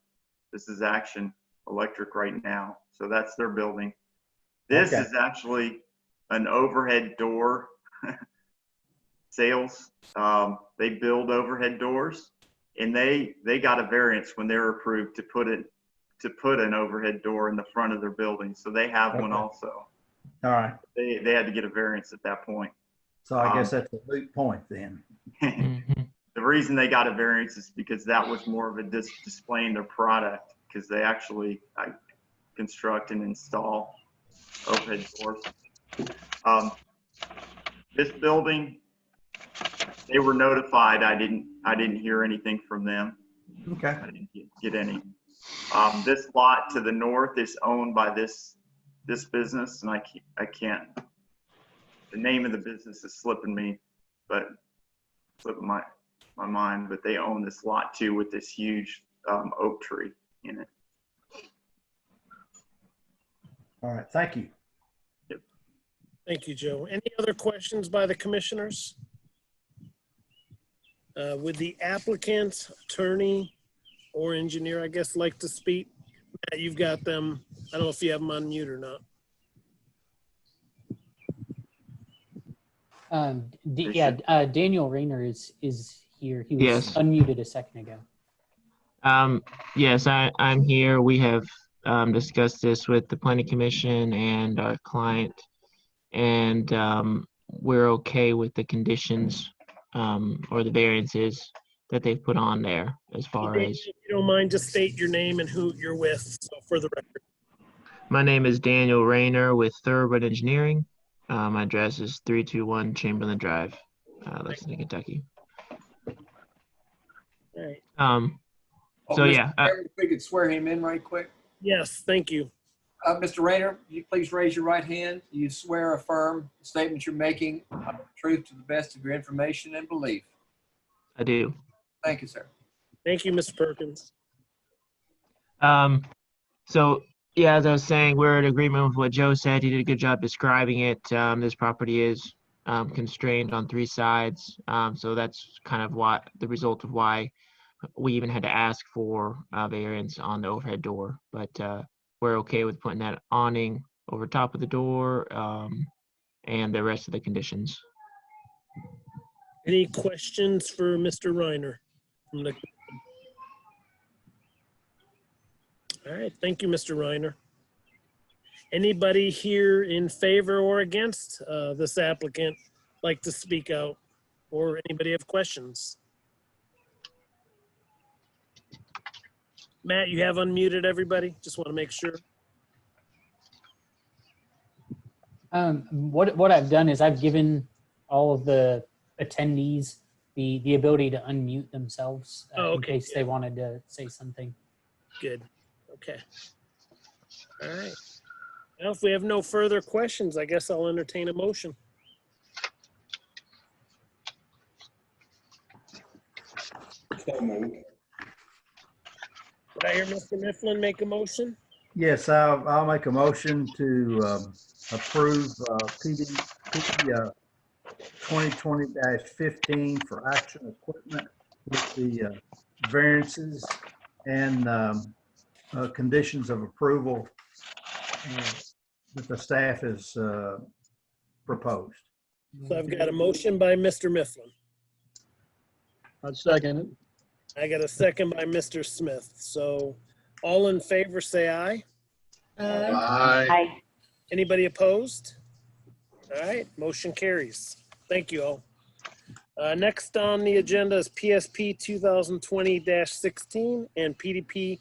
S7: This is Action Electric right now. So that's their building. This is actually an overhead door sales. They build overhead doors, and they got a variance when they were approved to put an overhead door in the front of their building. So they have one also.
S3: All right.
S7: They had to get a variance at that point.
S3: So I guess that's a moot point then.
S7: The reason they got a variance is because that was more of a displaying their product, because they actually construct and install overhead doors. This building, they were notified. I didn't hear anything from them.
S3: Okay.
S7: I didn't get any. This lot to the north is owned by this business, and I can't. The name of the business is slipping my mind, but they own this lot too with this huge oak tree in it.
S3: All right, thank you.
S7: Yep.
S1: Thank you, Joe. Any other questions by the commissioners? Would the applicant, attorney, or engineer, I guess, like to speak? Matt, you've got them. I don't know if you have them on mute or not.
S2: Daniel Rayner is here. He was
S15: Yes.
S2: unmuted a second ago.
S15: Yes, I'm here. We have discussed this with the planning commission and our client, and we're okay with the conditions or the variances that they've put on there as far as.
S1: If you don't mind, just state your name and who you're with, so for the record.
S15: My name is Daniel Rayner with Thoroughbred Engineering. My address is 321 Chamberlain Drive, Lexington, Kentucky.
S1: All right.
S15: So
S6: Mr.
S15: yeah.
S6: Chairman, if we could swear him in right quick.
S1: Yes, thank you.
S6: Mr. Rayner, you please raise your right hand. You swear affirm the statement you're making are the truth to the best of your information and belief.
S15: I do.
S6: Thank you, sir.
S1: Thank you, Mr. Perkins.
S15: So yeah, as I was saying, we're in agreement with what Joe said. He did a good job describing it. This property is constrained on 3 sides. So that's kind of what the result of why we even had to ask for variance on the overhead door. But we're okay with putting that awning over top of the door and the rest of the conditions.
S1: Any questions for Mr. Reiner? All right, thank you, Mr. Reiner. Anybody here in favor or against this applicant like to speak out, or anybody have questions? Matt, you have unmuted everybody? Just want to make sure.
S2: What I've done is I've given all of the attendees the ability to unmute themselves in case they wanted to say something.
S1: Good. Okay. All right. Well, if we have no further questions, I guess I'll entertain a motion.
S9: So moved.
S1: Did I hear Mr. Mifflin make a motion?
S3: Yes, I'll make a motion to approve PD 2020-15 for action equipment with the variances and conditions of approval that the staff has proposed.
S1: So I've got a motion by Mr. Mifflin.
S4: I'd second it.
S1: I got a second by Mr. Smith. So all in favor, say aye.
S13: Aye.
S1: Anybody opposed? All right, motion carries. Thank you all. Next on the agenda is PSP 2020-16 and PDP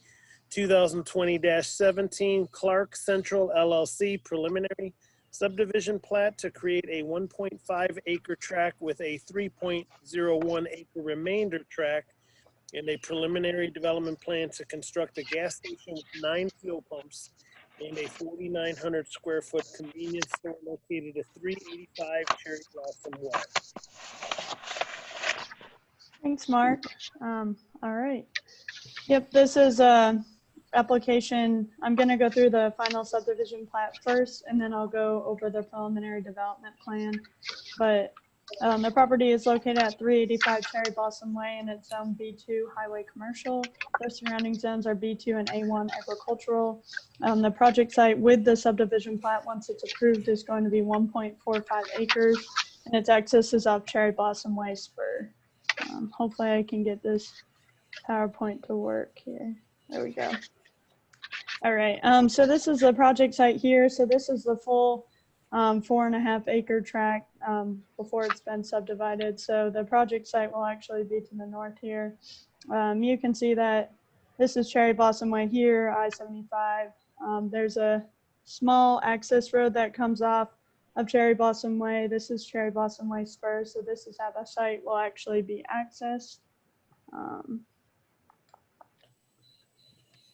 S1: 2020-17 Clark Central LLC preliminary subdivision plat to create a 1.5 acre tract with a 3.01 acre remainder tract and a preliminary development plan to construct a gas station with 9 fuel pumps and a 4,900 square foot convenience store located at 385 Cherry Blossom Way.
S8: Thanks, Mark. All right. Yep, this is application. I'm going to go through the final subdivision plat first, and then I'll go over the preliminary development plan. But the property is located at 385 Cherry Blossom Way, and it's zone B2 highway commercial. The surrounding zones are B2 and A1 agricultural. The project site with the subdivision plat, once it's approved, is going to be 1.45 acres, and its access is off Cherry Blossom Way spur. Hopefully I can get this PowerPoint to work here. There we go. All right, so this is the project site here. So this is the full 4.5 acre tract before it's been subdivided. So the project site will actually be to the north here. You can see that this is Cherry Blossom Way here, I-75. There's a small access road that comes off of Cherry Blossom Way. This is Cherry Blossom Way spur. So this is how the site will actually be accessed.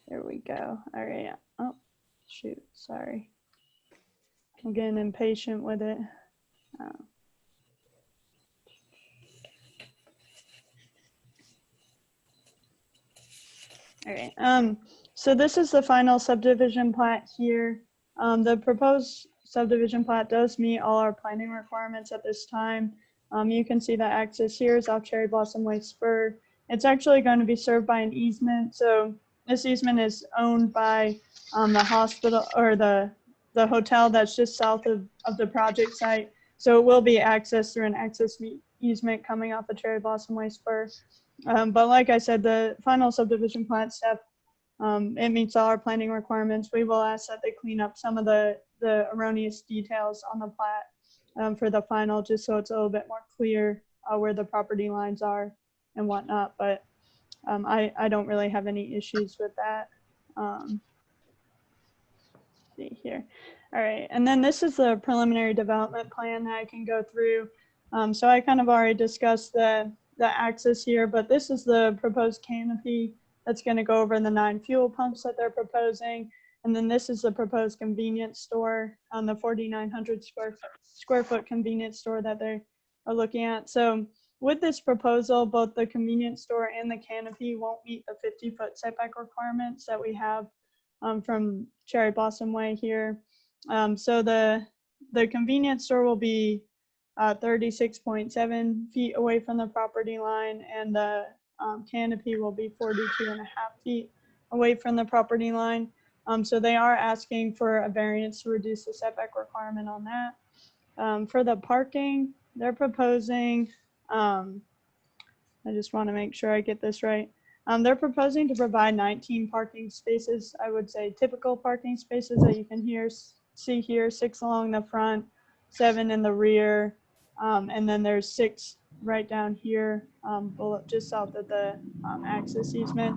S8: There we go. All right. Oh, shoot. Sorry. I'm getting impatient with it. All right. So this is the final subdivision plat here. The proposed subdivision plat does meet all our planning requirements at this time. You can see that access here is off Cherry Blossom Way spur. It's actually going to be served by an easement. So this easement is owned by the hospital or the hotel that's just south of the project site. So it will be accessed through an access easement coming off the Cherry Blossom Way spur. But like I said, the final subdivision plat step, it meets all our planning requirements. We will ask that they clean up some of the erroneous details on the plat for the final, just so it's a little bit more clear where the property lines are and whatnot. But I don't really have any issues with that. See here. All right, and then this is the preliminary development plan that I can go through. So I kind of already discussed the access here, but this is the proposed canopy that's going to go over the 9 fuel pumps that they're proposing. And then this is the proposed convenience store on the 4,900 square foot convenience store that they are looking at. So with this proposal, both the convenience store and the canopy won't meet the 50-foot setback requirements that we have from Cherry Blossom Way here. So the convenience store will be 36.7 feet away from the property line, and the canopy will be 42.5 feet away from the property line. So they are asking for a variance to reduce the setback requirement on that. For the parking, they're proposing, I just want to make sure I get this right. They're proposing to provide 19 parking spaces. I would say typical parking spaces that you can see here, 6 along the front, 7 in the rear, and then there's 6 right down here, just south of the access easement.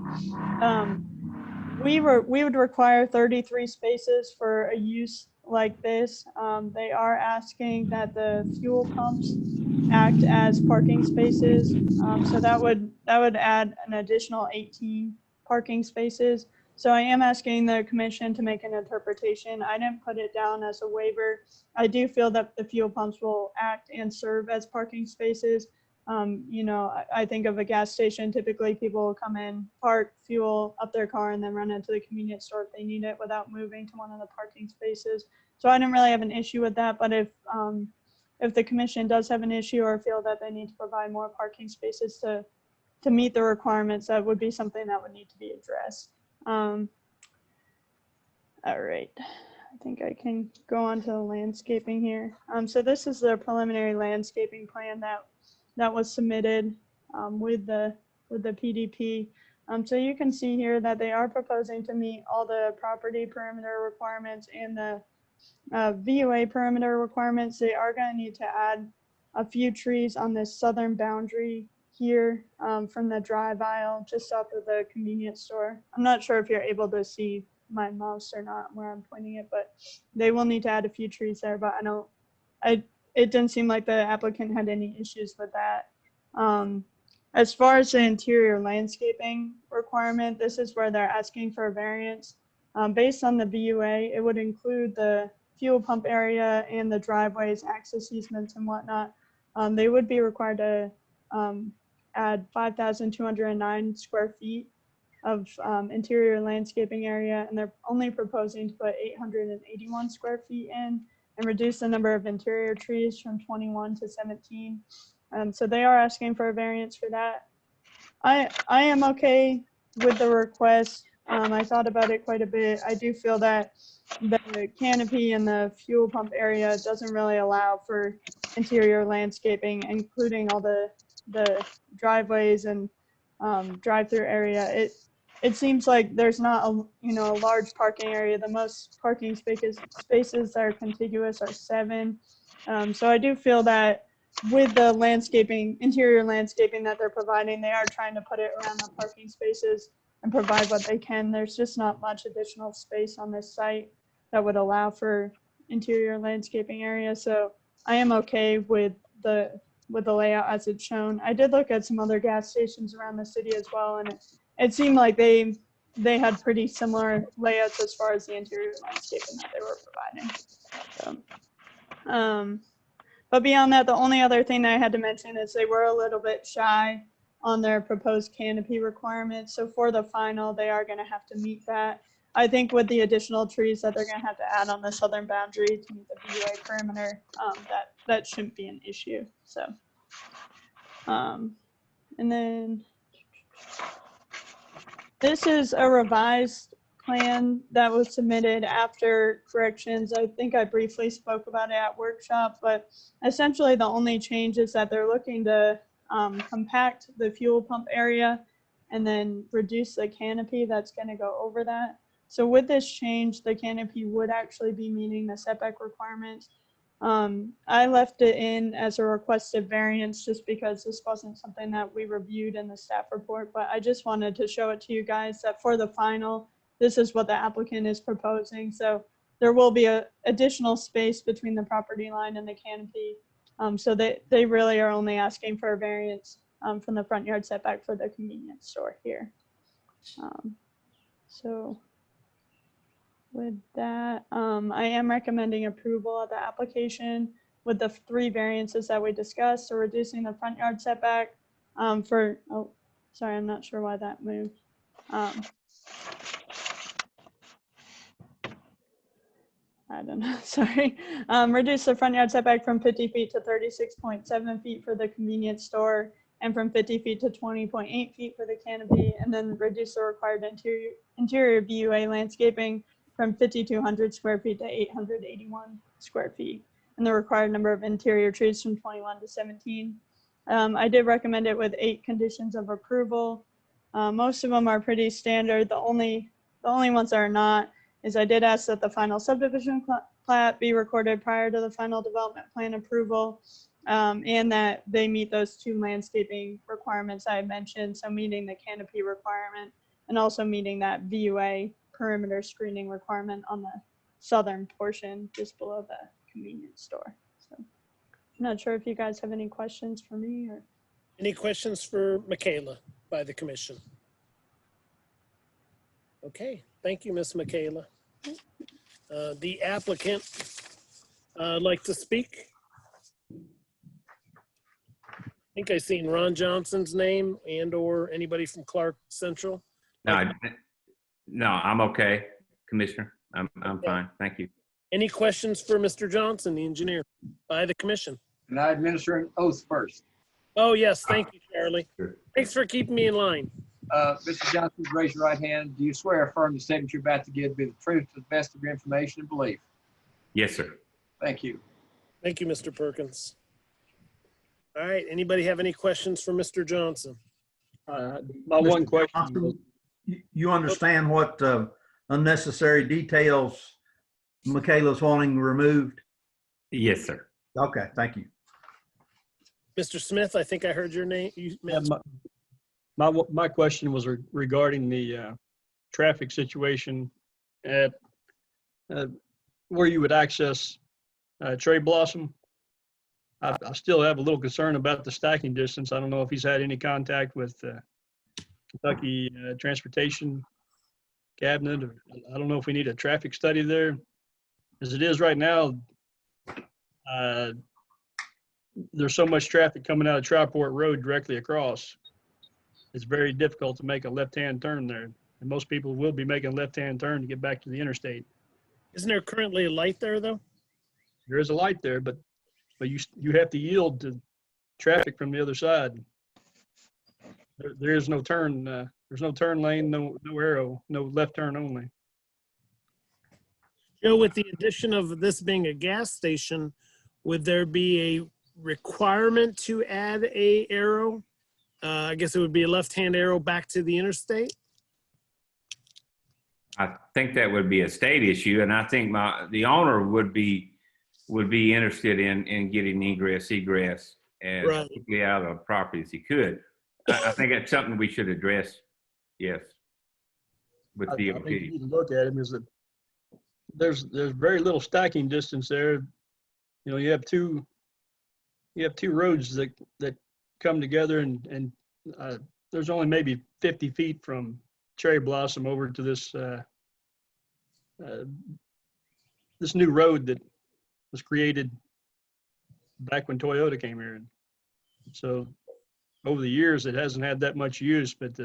S8: We would require 33 spaces for a use like this. They are asking that the fuel pumps act as parking spaces. So that would add an additional 18 parking spaces. So I am asking the commission to make an interpretation. I didn't put it down as a waiver. I do feel that the fuel pumps will act and serve as parking spaces. You know, I think of a gas station. Typically people will come in, park, fuel up their car, and then run into the convenience store if they need it without moving to one of the parking spaces. So I didn't really have an issue with that. But if the commission does have an issue or feel that they need to provide more parking spaces to meet the requirements, that would be something that would need to be addressed. All right, I think I can go on to the landscaping here. So this is the preliminary landscaping plan that was submitted with the PDP. So you can see here that they are proposing to meet all the property perimeter requirements and the VOA perimeter requirements. They are going to need to add a few trees on this southern boundary here from the drive aisle just south of the convenience store. I'm not sure if you're able to see my mouse or not where I'm pointing it, but they will need to add a few trees there, but it didn't seem like the applicant had any issues with that. As far as the interior landscaping requirement, this is where they're asking for a variance. Based on the VUA, it would include the fuel pump area and the driveways, access easements, and whatnot. They would be required to add 5,209 square feet of interior landscaping area, and they're only proposing to put 881 square feet in and reduce the number of interior trees from 21 to 17. So they are asking for a variance for that. I am okay with the request. I thought about it quite a bit. I do feel that the canopy and the fuel pump area doesn't really allow for interior landscaping, including all the driveways and drive-through area. It seems like there's not a large parking area. The most parking spaces that are contiguous are 7. So I do feel that with the landscaping, interior landscaping that they're providing, they are trying to put it around the parking spaces and provide what they can. There's just not much additional space on this site that would allow for interior landscaping area. So I am okay with the layout as it's shown. I did look at some other gas stations around the city as well, and it seemed like they had pretty similar layouts as far as the interior landscaping that they were providing. So, but beyond that, the only other thing that I had to mention is they were a little bit shy on their proposed canopy requirements. So for the final, they are going to have to meet that. I think with the additional trees that they're going to have to add on the southern boundary to meet the VUA perimeter, that shouldn't be an issue. So, and then this is a revised plan that was submitted after corrections. I think I briefly spoke about it at workshop, but essentially the only change is that they're looking to compact the fuel pump area and then reduce the canopy that's going to go over that. So with this change, the canopy would actually be meeting the setback requirements. I left it in as a requested variance just because this wasn't something that we reviewed in the staff report, but I just wanted to show it to you guys that for the final, this is what the applicant is proposing. So there will be a additional space between the property line and the canopy. So they really are only asking for a variance from the front yard setback for the convenience store here. So with that, I am recommending approval of the application with the 3 variances that we discussed. So reducing the front yard setback for, oh, sorry, I'm not sure why that moved. I don't know, sorry. Reduce the front yard setback from 50 feet to 36.7 feet for the convenience store and from 50 feet to 20.8 feet for the canopy, and then reduce the required interior VUA landscaping from 5,200 square feet to 881 square feet, and the required number of interior trees from 21 to 17. I did recommend it with 8 conditions of approval. Most of them are pretty standard. The only ones that are not is I did ask that the final subdivision plat be recorded prior to the final development plan approval, and that they meet those 2 landscaping requirements I mentioned, so meeting the canopy requirement and also meeting that VUA perimeter screening requirement on the southern portion just below the convenience store. So I'm not sure if you guys have any questions for me or.
S1: Any questions for Michaela by the commission? Okay, thank you, Ms. Michaela. The applicant like to speak. I think I seen Ron Johnson's name and or anybody from Clark Central.
S16: No, I'm okay, Commissioner. I'm fine. Thank you.
S1: Any questions for Mr. Johnson, the engineer, by the commission?
S6: And I administer an oath first.
S1: Oh, yes. Thank you, Charlie.
S16: Sure.
S1: Thanks for keeping me in line.
S6: Mr. Johnson, raise your right hand. Do you swear or affirm the statement you're about to give be the truth to the best of your information and belief?
S16: Yes, sir.
S6: Thank you.
S1: Thank you, Mr. Perkins. All right. Anybody have any questions for Mr. Johnson?
S4: My one question.
S3: You understand what unnecessary details Michaela's wanting removed?
S16: Yes, sir.
S3: Okay, thank you.
S1: Mr. Smith, I think I heard your name.
S4: My question was regarding the traffic situation at where you would access Cherry Blossom. I still have a little concern about the stacking distance. I don't know if he's had any contact with Kentucky Transportation Cabinet, or I don't know if we need a traffic study there. As it is right now, there's so much traffic coming out of Triport Road directly across. It's very difficult to make a left-hand turn there. And most people will be making a left-hand turn to get back to the interstate.
S1: Isn't there currently a light there, though?
S4: There is a light there, but you have to yield to traffic from the other side. There is no turn. There's no turn lane, no arrow, no left turn only.
S1: Joe, with the addition of this being a gas station, would there be a requirement to add a arrow? I guess it would be a left-hand arrow back to the interstate.
S16: I think that would be a state issue, and I think the owner would be interested in getting egress as
S1: Right.
S16: quickly out of the property as he could. I think that's something we should address. Yes, with
S4: I
S16: DOT.
S4: think you need to look at it is that there's very little stacking distance there. You know, you have two roads that come together, and there's only maybe 50 feet from Cherry Blossom over to this this new road that was created back when Toyota came here. And so over the years, it hasn't had that much use, but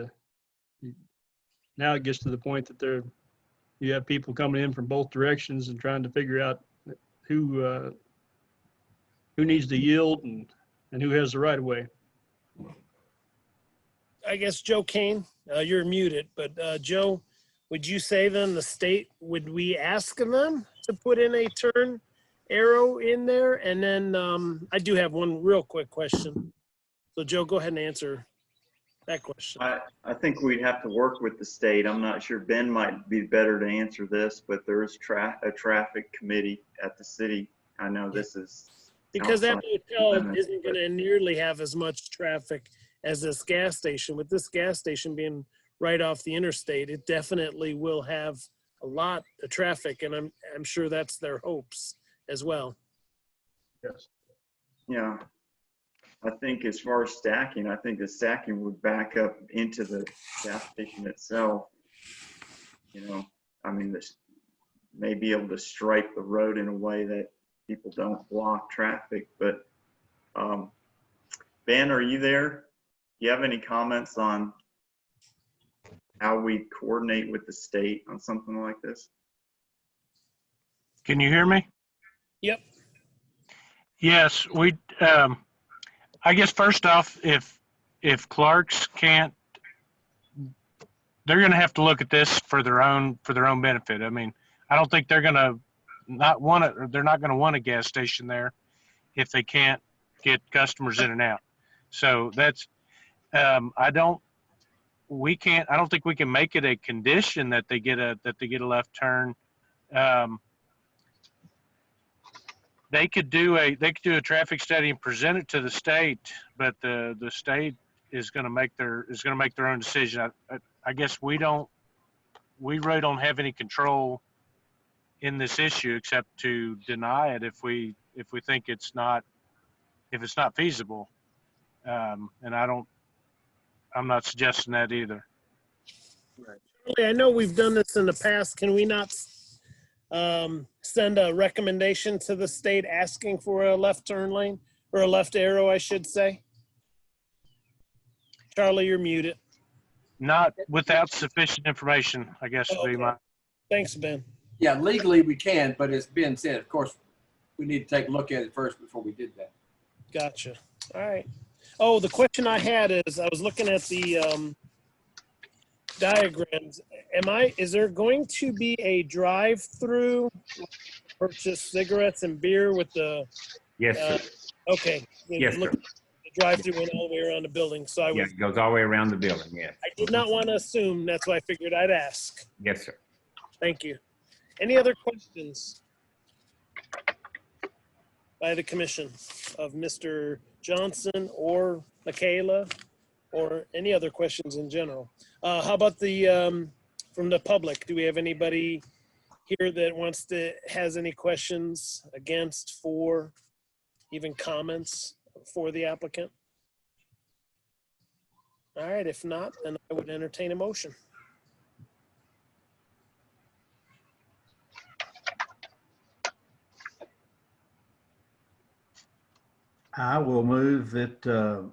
S4: now it gets to the point that you have people coming in from both directions and trying to figure out who needs to yield and who has the right of way.
S1: I guess Joe Kane, you're muted, but Joe, would you say then the state, would we ask them to put in a turn arrow in there? And then I do have one real quick question. So Joe, go ahead and answer that question.
S7: I think we'd have to work with the state. I'm not sure, Ben might be better to answer this, but there is a traffic committee at the city. I know this is.
S1: Because that
S7: outside
S1: hotel
S7: limits,
S1: isn't going to nearly have as much traffic as this gas station. With this gas station being right off the interstate, it definitely will have a lot of traffic, and I'm sure that's their hopes as well.
S4: Yes.
S7: Yeah. I think as far as stacking, I think the stacking would back up into the gas station itself. You know, I mean, this may be able to stripe the road in a way that people don't block traffic. But Ben, are you there? Do you have any comments on how we coordinate with the state on something like this?
S17: Can you hear me?
S1: Yep.
S17: Yes, I guess first off, if Clark's can't, they're going to have to look at this for their own benefit. I mean, I don't think they're going to they're not going to want a gas station there if they can't get customers in and out. So that's, I don't think we can make it a condition that they get a left turn. They could do a traffic study and present it to the state, but the state is going to make their own decision. I guess we really don't have any control in this issue except to deny it if we think it's not feasible. And I'm not suggesting that either.
S1: I know we've done this in the past. Can we not send a recommendation to the state asking for a left turn lane, or a left arrow, I should say? Charlie, you're muted.
S17: Not without sufficient information, I guess would be my.
S1: Thanks, Ben.
S6: Yeah, legally we can, but as Ben said, of course, we need to take a look at it first before we did that.
S1: Gotcha. All right. Oh, the question I had is, I was looking at the diagrams. Is there going to be a drive-through purchase cigarettes and beer with the?
S16: Yes, sir.
S1: Okay.
S16: Yes, sir.
S1: The drive-through went all the way around the building, so
S16: Yeah, it goes all the way around the building, yes.
S1: I did not want to assume. That's why I figured I'd ask.
S16: Yes, sir.
S1: Thank you. Any other questions by the commission of Mr. Johnson or Michaela, or any other questions in general? How about from the public? Do we have anybody here that has any questions against, for, even comments for the applicant? All right, if not, then I would entertain a motion.
S3: I will move that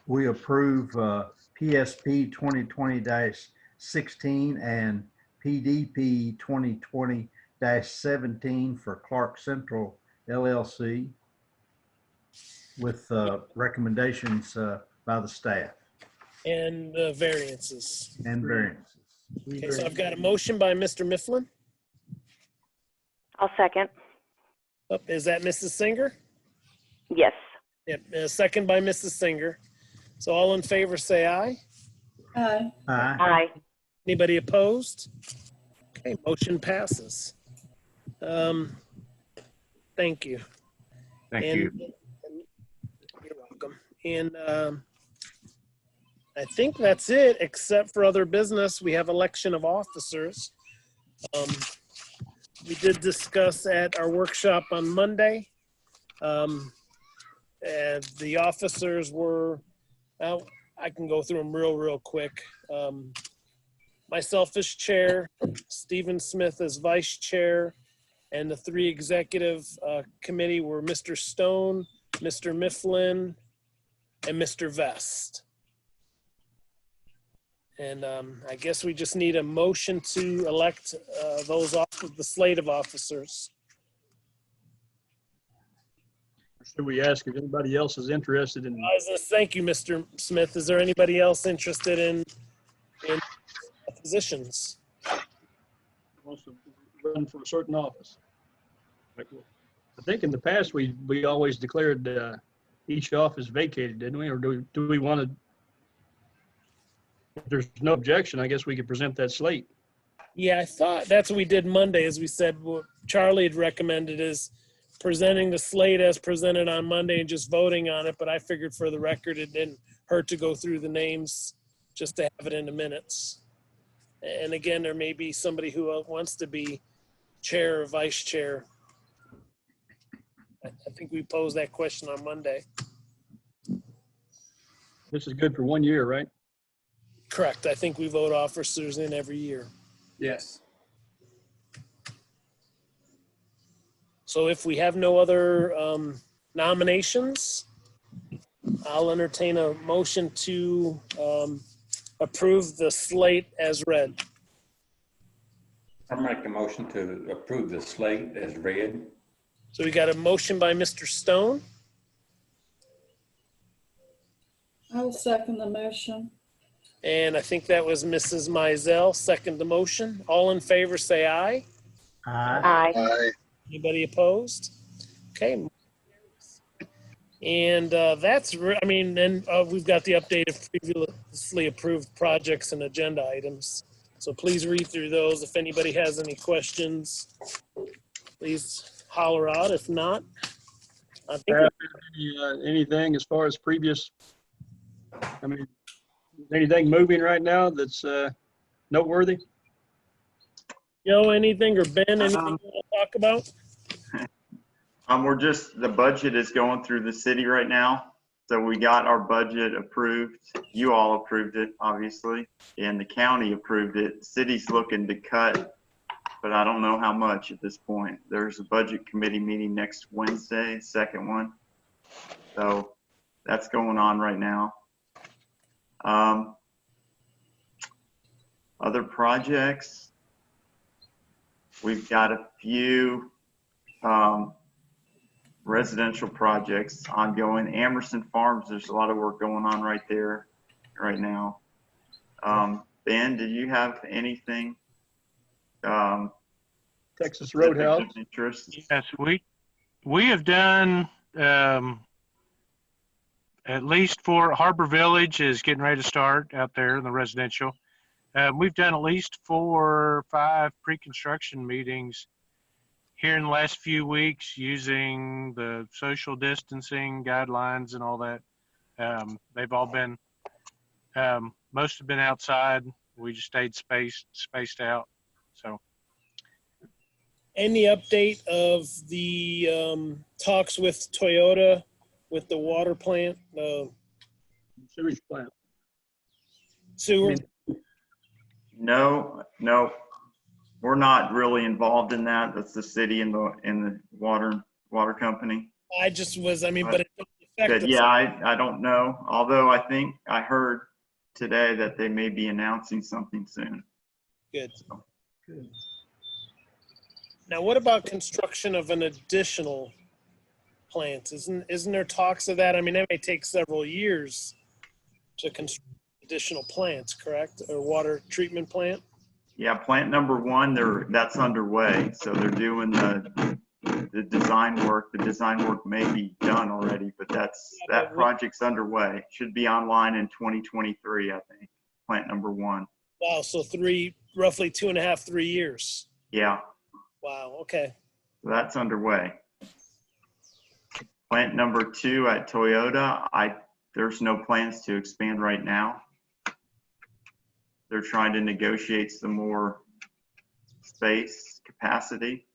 S3: we approve PSP 2020-16 and PDP 2020-17 for Clark Central LLC with recommendations by the staff.
S1: And the variances.
S3: And variances.
S1: Okay, so I've got a motion by Mr. Mifflin.
S18: I'll second.
S1: Oh, is that Mrs. Singer?
S18: Yes.
S1: Yep, a second by Mrs. Singer. So all in favor say aye.
S5: Aye.
S3: Aye.
S18: Aye.
S1: Anybody opposed? Okay, motion passes. Thank you.
S16: Thank you.
S1: You're welcome. And I think that's it, except for other business. We have election of officers. We did discuss at our workshop on Monday. And the officers were, well, I can go through them real quick. Myself as chair, Stephen Smith as vice chair, and the three executive committee were Mr. Stone, Mr. Mifflin, and Mr. Vest. And I guess we just need a motion to elect those off of the slate of officers.
S4: Should we ask if anybody else is interested in?
S1: Thank you, Mr. Smith. Is there anybody else interested in positions?
S4: wants to run for a certain office. I think in the past, we always declared each office vacated, didn't we? Or do we want to, if there's no objection, I guess we could present that slate.
S1: Yeah, I thought that's what we did Monday, as we said, what Charlie had recommended is presenting the slate as presented on Monday and just voting on it. But I figured for the record, it didn't hurt to go through the names just to have it in the minutes. And again, there may be somebody who wants to be chair or vice chair. I think we posed that question on Monday.
S4: This is good for 1 year, right?
S1: Correct. I think we vote officers in every year.
S6: Yes.
S1: So if we have no other nominations, I'll entertain a motion to approve the slate as read.
S9: I'll make a motion to approve the slate as read.
S1: So we got a motion by Mr. Stone.
S5: I will second the motion.
S1: And I think that was Mrs. Mizell, second the motion. All in favor, say aye.
S11: Aye.
S13: Aye.
S1: Anybody opposed? Okay. And that's, I mean, then we've got the update of previously approved projects and agenda items. So please read through those. If anybody has any questions, please holler out. If not, I think
S4: Anything as far as previous, I mean, anything moving right now that's noteworthy?
S1: Joe, anything, or Ben, anything you want to talk about?
S7: We're just, the budget is going through the city right now. So we got our budget approved. You all approved it, obviously, and the county approved it. City's looking to cut, but I don't know how much at this point. There's a budget committee meeting next Wednesday, second one. So that's going on right now. Other projects, we've got a few residential projects ongoing. Amerson Farms, there's a lot of work going on right there right now. Ben, did you have anything?
S4: Texas Roadhouse.
S7: Interest?
S17: Yes, we have done at least for Harbor Village is getting ready to start out there in the residential. We've done at least 4 or 5 pre-construction meetings here in the last few weeks using the social distancing guidelines and all that. They've all been, most have been outside. We just stayed spaced out. So.
S1: Any update of the talks with Toyota with the water plant,
S4: Sewage plant.
S1: sewer?
S7: No, we're not really involved in that. That's the city and the water company.
S1: I just was, I mean, but it doesn't affect us.
S7: Yeah, I don't know. Although I think I heard today that they may be announcing something soon.
S1: Good. Good. Now, what about construction of an additional plant? Isn't there talks of that? I mean, it may take several years to construct additional plants, correct? Or water treatment plant?
S7: Yeah, plant number 1, that's underway. So they're doing the design work. The design work may be done already, but that project's underway. Should be online in 2023, I think. Plant number 1.
S1: Wow, so roughly 2.5, 3 years.
S7: Yeah.
S1: Wow, okay.
S7: So that's underway. Plant number 2 at Toyota, there's no plans to expand right now. They're trying to negotiate some more space capacity.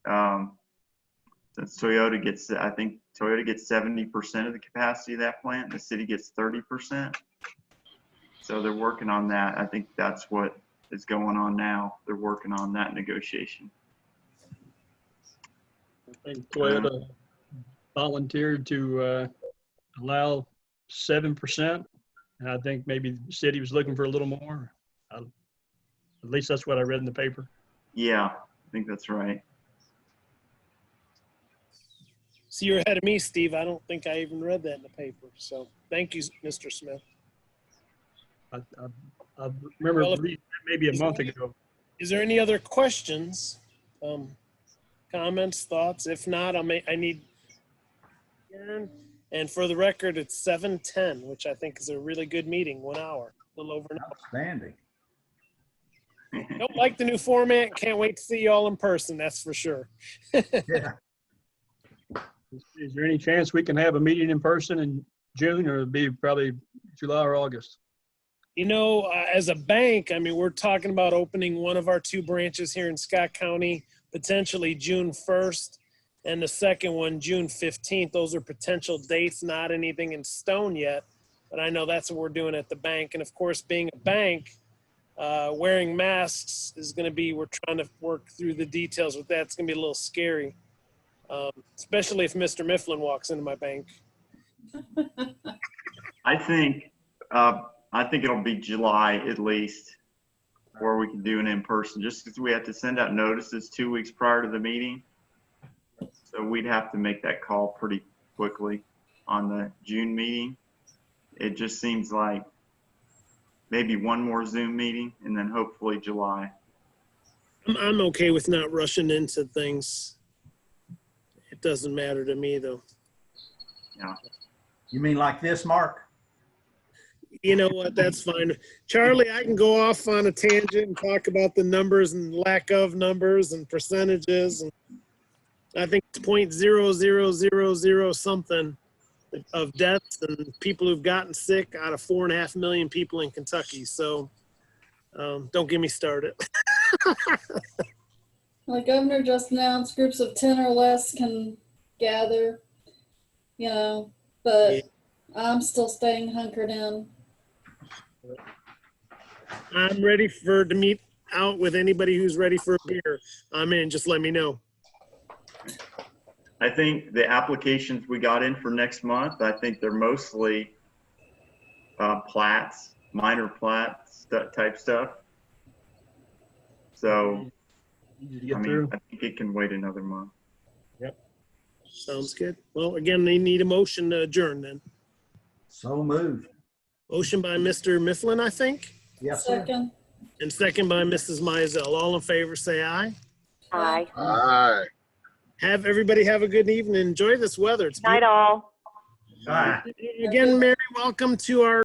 S7: Since Toyota gets, I think Toyota gets 70% of the capacity of that plant, the city gets 30%. So they're working on that. I think that's what is going on now. They're working on that negotiation.
S4: I think Toyota volunteered to allow 7%. And I think maybe the city was looking for a little more. At least that's what I read in the paper.
S7: Yeah, I think that's right.
S1: So you're ahead of me, Steve. I don't think I even read that in the paper. So thank you, Mr. Smith.
S4: I remember reading maybe a month ago.
S1: Is there any other questions, comments, thoughts? If not, I need. And for the record, it's 7:10, which I think is a really good meeting. 1 hour, a little over an hour.
S3: Outstanding.
S1: Don't like the new format. Can't wait to see you all in person. That's for sure.
S3: Yeah.
S4: Is there any chance we can have a meeting in person in June, or it'll be probably July or August?
S1: You know, as a bank, I mean, we're talking about opening one of our 2 branches here in Scott County, potentially June 1st, and the second one, June 15th. Those are potential dates, not anything in stone yet, but I know that's what we're doing at the bank. And of course, being a bank, wearing masks is going to be, we're trying to work through the details with that. It's going to be a little scary, especially if Mr. Mifflin walks into my bank.
S7: I think it'll be July at least, where we can do an in-person, just because we have to send out notices 2 weeks prior to the meeting. So we'd have to make that call pretty quickly on the June meeting. It just seems like maybe one more Zoom meeting and then hopefully July.
S1: I'm okay with not rushing into things. It doesn't matter to me, though.
S7: Yeah.
S3: You mean like this, Mark?
S1: You know what? That's fine. Charlie, I can go off on a tangent and talk about the numbers and lack of numbers and percentages. And I think it's 0.0000 something of deaths and people who've gotten sick out of 4.5 million people in Kentucky. So don't get me started.
S5: The governor just announced groups of 10 or less can gather, but I'm still staying hunkered in.
S1: I'm ready to meet out with anybody who's ready for a beer. I'm in. Just let me know.
S7: I think the applications we got in for next month, I think they're mostly plats, minor plats type stuff. So, I mean, I think it can wait another month.
S1: Yep. Sounds good. Well, again, they need a motion to adjourn then.
S3: So moved.
S1: Motion by Mr. Mifflin, I think.
S3: Yes, sir.
S5: Second.
S1: And second by Mrs. Mizell. All in favor, say aye.
S11: Aye.
S13: Aye.
S1: Everybody have a good evening. Enjoy this weather. It's
S11: Night all.
S3: Bye.
S1: Again, Mary, welcome to our